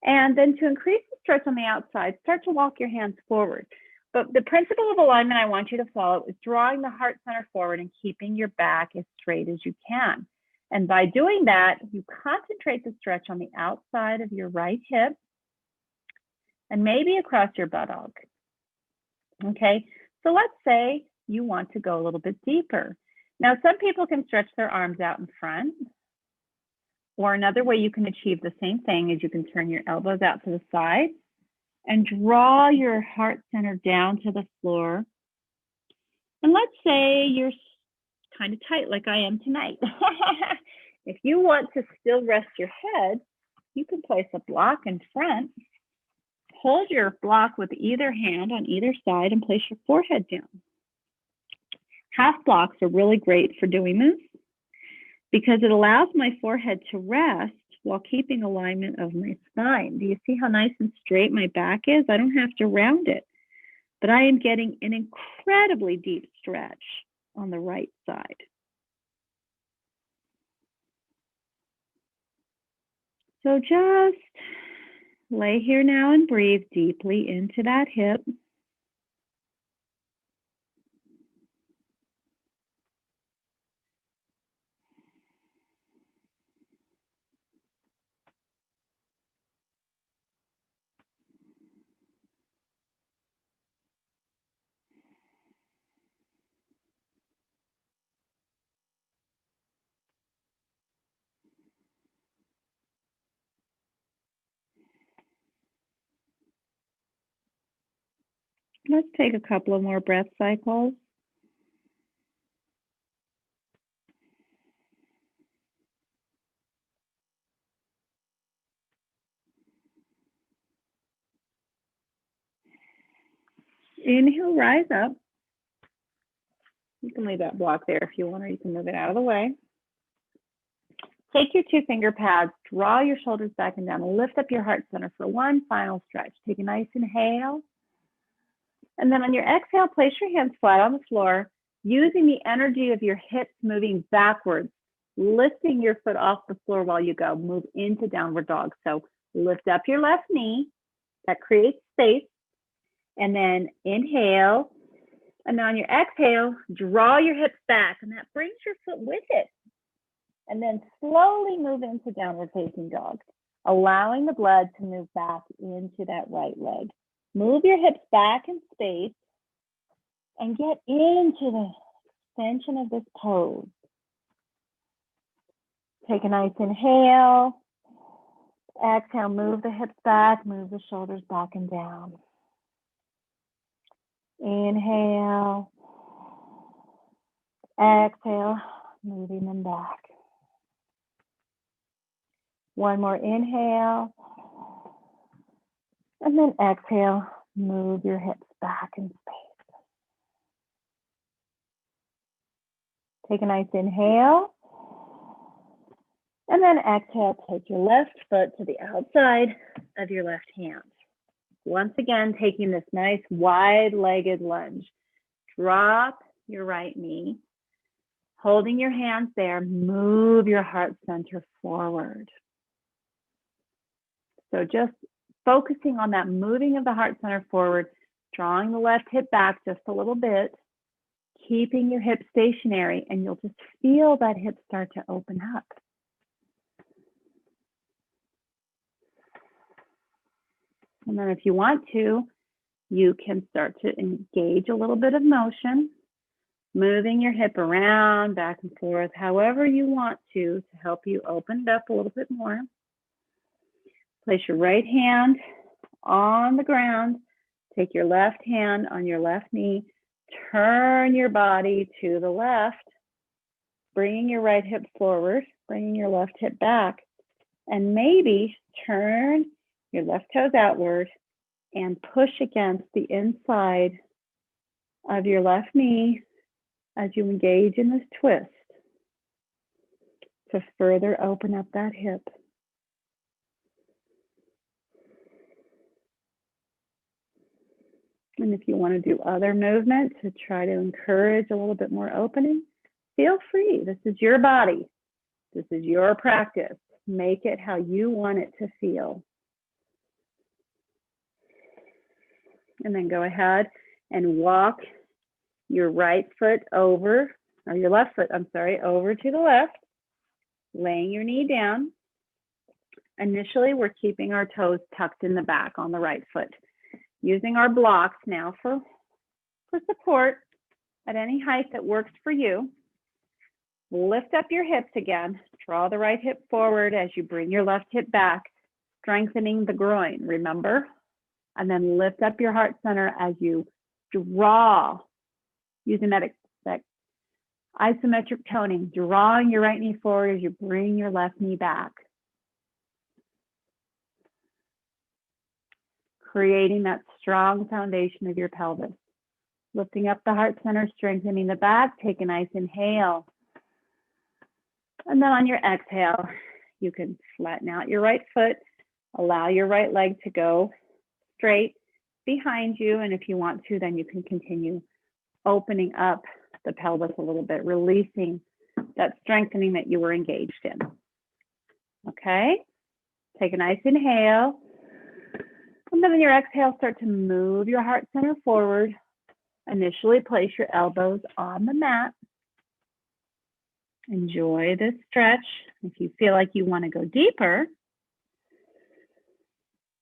And then to increase the stretch on the outside, start to walk your hands forward. But the principle of alignment I want you to follow is drawing the heart center forward and keeping your back as straight as you can. And by doing that, you concentrate the stretch on the outside of your right hip and maybe across your buttock. Okay, so let's say you want to go a little bit deeper. Now, some people can stretch their arms out in front, or another way you can achieve the same thing is you can turn your elbows out to the side and draw your heart center down to the floor. And let's say you're kind of tight like I am tonight. If you want to still rest your head, you can place a block in front. Hold your block with either hand on either side and place your forehead down. Half blocks are really great for doing this because it allows my forehead to rest while keeping alignment of my spine. Do you see how nice and straight my back is? I don't have to round it, but I am getting an incredibly deep stretch on the right side. So just lay here now and breathe deeply into that hip. Let's take a couple of more breath cycles. Inhale, rise up. You can leave that block there if you want, or you can move it out of the way. Take your 2 finger pads, draw your shoulders back and down, lift up your heart center for one final stretch. Take a nice inhale. And then on your exhale, place your hands flat on the floor, using the energy of your hips moving backwards, lifting your foot off the floor while you go. Move into downward dog. So lift up your left knee. That creates space. And then inhale. And then on your exhale, draw your hips back. And that brings your foot with it. And then slowly move into downward facing dog, allowing the blood to move back into that right leg. Move your hips back in space and get into the extension of this pose. Take a nice inhale. Exhale, move the hips back, move the shoulders back and down. Inhale. Exhale, moving them back. One more inhale. And then exhale, move your hips back in space. Take a nice inhale. And then exhale, take your left foot to the outside of your left hand. Once again, taking this nice wide-legged lunge. Drop your right knee. Holding your hands there, move your heart center forward. So just focusing on that moving of the heart center forward, drawing the left hip back just a little bit, keeping your hips stationary, and you'll just feel that hip start to open up. And then if you want to, you can start to engage a little bit of motion, moving your hip around, back and forth, however you want to help you open it up a little bit more. Place your right hand on the ground. Take your left hand on your left knee. Turn your body to the left, bringing your right hip forward, bringing your left hip back, and maybe turn your left toes outward and push against the inside of your left knee as you engage in this twist to further open up that hip. And if you want to do other movement to try to encourage a little bit more opening, feel free. This is your body. This is your practice. Make it how you want it to feel. And then go ahead and walk your right foot over, or your left foot, I'm sorry, over to the left, laying your knee down. Initially, we're keeping our toes tucked in the back on the right foot. Using our blocks now for support at any height that works for you. Lift up your hips again. Draw the right hip forward as you bring your left hip back, strengthening the groin, remember? And then lift up your heart center as you draw, using that isometric toning, drawing your right knee forward as you bring your left knee back. Creating that strong foundation of your pelvis. Lifting up the heart center, strengthening the back. Take a nice inhale. And then on your exhale, you can flatten out your right foot. Allow your right leg to go straight behind you. And if you want to, then you can continue opening up the pelvis a little bit, releasing that strengthening that you were engaged in. Okay? Take a nice inhale. And then on your exhale, start to move your heart center forward. Initially, place your elbows on the mat. Enjoy this stretch. If you feel like you want to go deeper,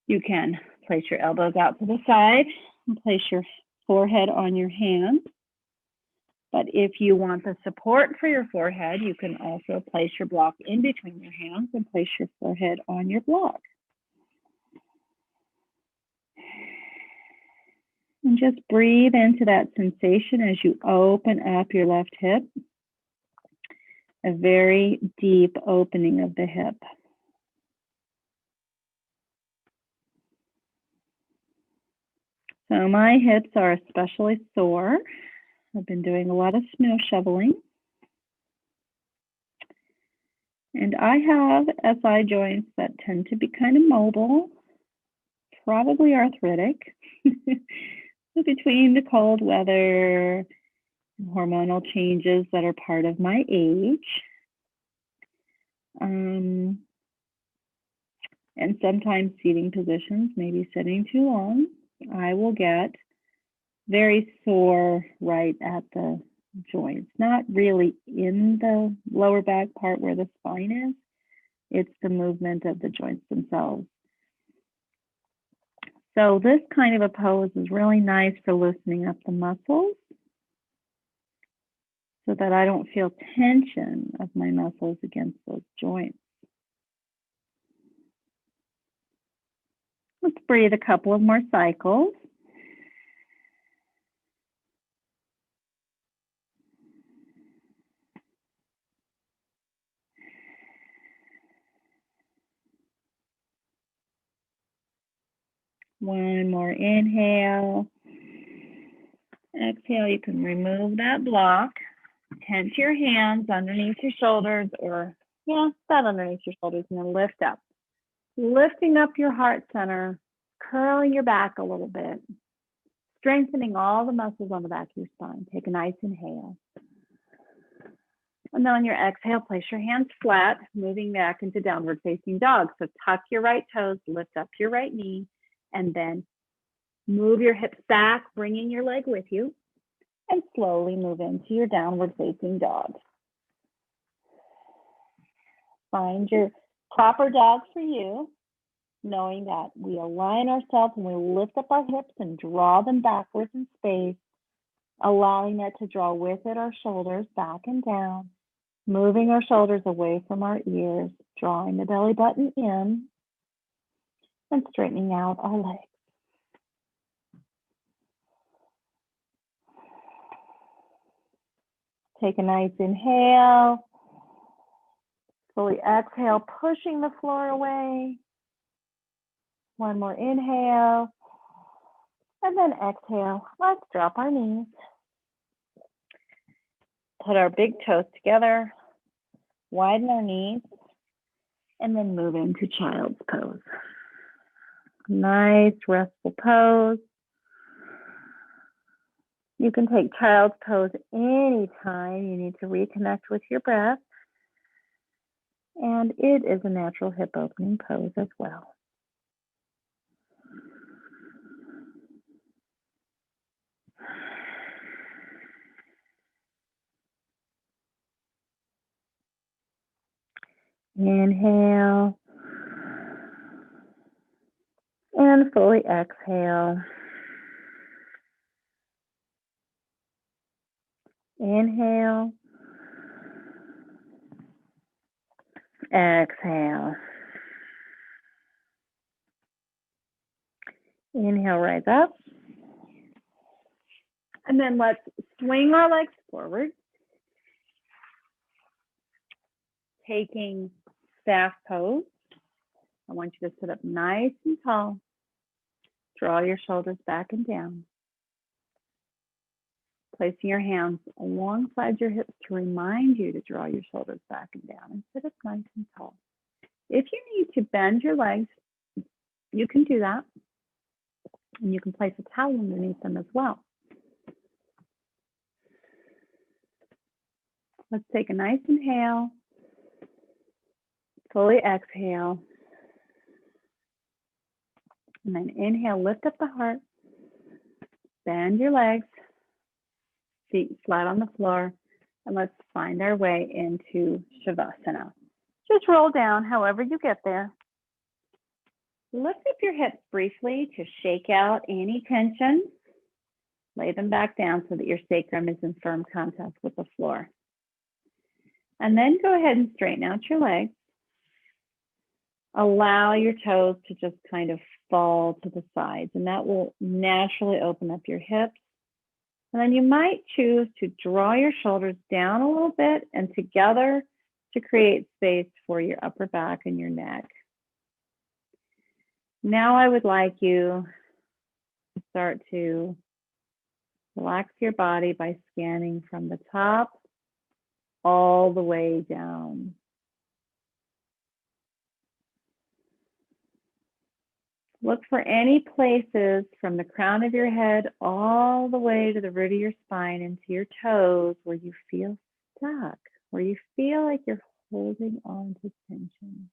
you can place your elbows out to the side and place your forehead on your hands. But if you want the support for your forehead, you can also place your block in between your hands and place your forehead on your block. And just breathe into that sensation as you open up your left hip. A very deep opening of the hip. So my hips are especially sore. I've been doing a lot of snow shoveling. And I have SI joints that tend to be kind of mobile, probably arthritic. So between the cold weather, and hormonal changes that are part of my age, and sometimes seating positions, maybe sitting too long, I will get very sore right at the joints, not really in the lower back part where the spine is. It's the movement of the joints themselves. So this kind of a pose is really nice for loosening up the muscles so that I don't feel tension of my muscles against those joints. Let's breathe a couple of more cycles. One more inhale. Exhale, you can remove that block. Tense your hands underneath your shoulders, or that underneath your shoulders, and then lift up. Lifting up your heart center, curling your back a little bit, strengthening all the muscles on the back of your spine. Take a nice inhale. And then on your exhale, place your hands flat, moving back into downward facing dog. So tuck your right toes, lift up your right knee, and then move your hips back, bringing your leg with you, and slowly move into your downward facing dog. Find your proper dog for you, knowing that we align ourselves and we lift up our hips and draw them backwards in space, allowing that to draw with it our shoulders back and down, moving our shoulders away from our ears, drawing the belly button in, and straightening out our legs. Take a nice inhale. Fully exhale, pushing the floor away. One more inhale. And then exhale. Let's drop our knees. Put our big toes together. Widen our knees. And then move into child's pose. Nice, restful pose. You can take child's pose anytime you need to reconnect with your breath. And it is a natural hip opening pose as well. Inhale. And fully exhale. Inhale. Exhale. Inhale, rise up. And then let's swing our legs forward. Taking staff pose. I want you to sit up nice and tall. Draw your shoulders back and down. Placing your hands alongside your hips to remind you to draw your shoulders back and down and sit up nice and tall. If you need to bend your legs, you can do that. And you can place a towel underneath them as well. Let's take a nice inhale. Fully exhale. And then inhale, lift up the heart. Bend your legs. Feet flat on the floor. And let's find our way into Shavasana. Just roll down however you get there. Lift up your hips briefly to shake out any tension. Lay them back down so that your sacrum is in firm contact with the floor. And then go ahead and straighten out your legs. Allow your toes to just kind of fall to the sides, and that will naturally open up your hips. And then you might choose to draw your shoulders down a little bit and together to create space for your upper back and your neck. Now I would like you to start to relax your body by scanning from the top all the way down. Look for any places from the crown of your head all the way to the root of your spine and to your toes where you feel stuck, where you feel like you're holding on to tension.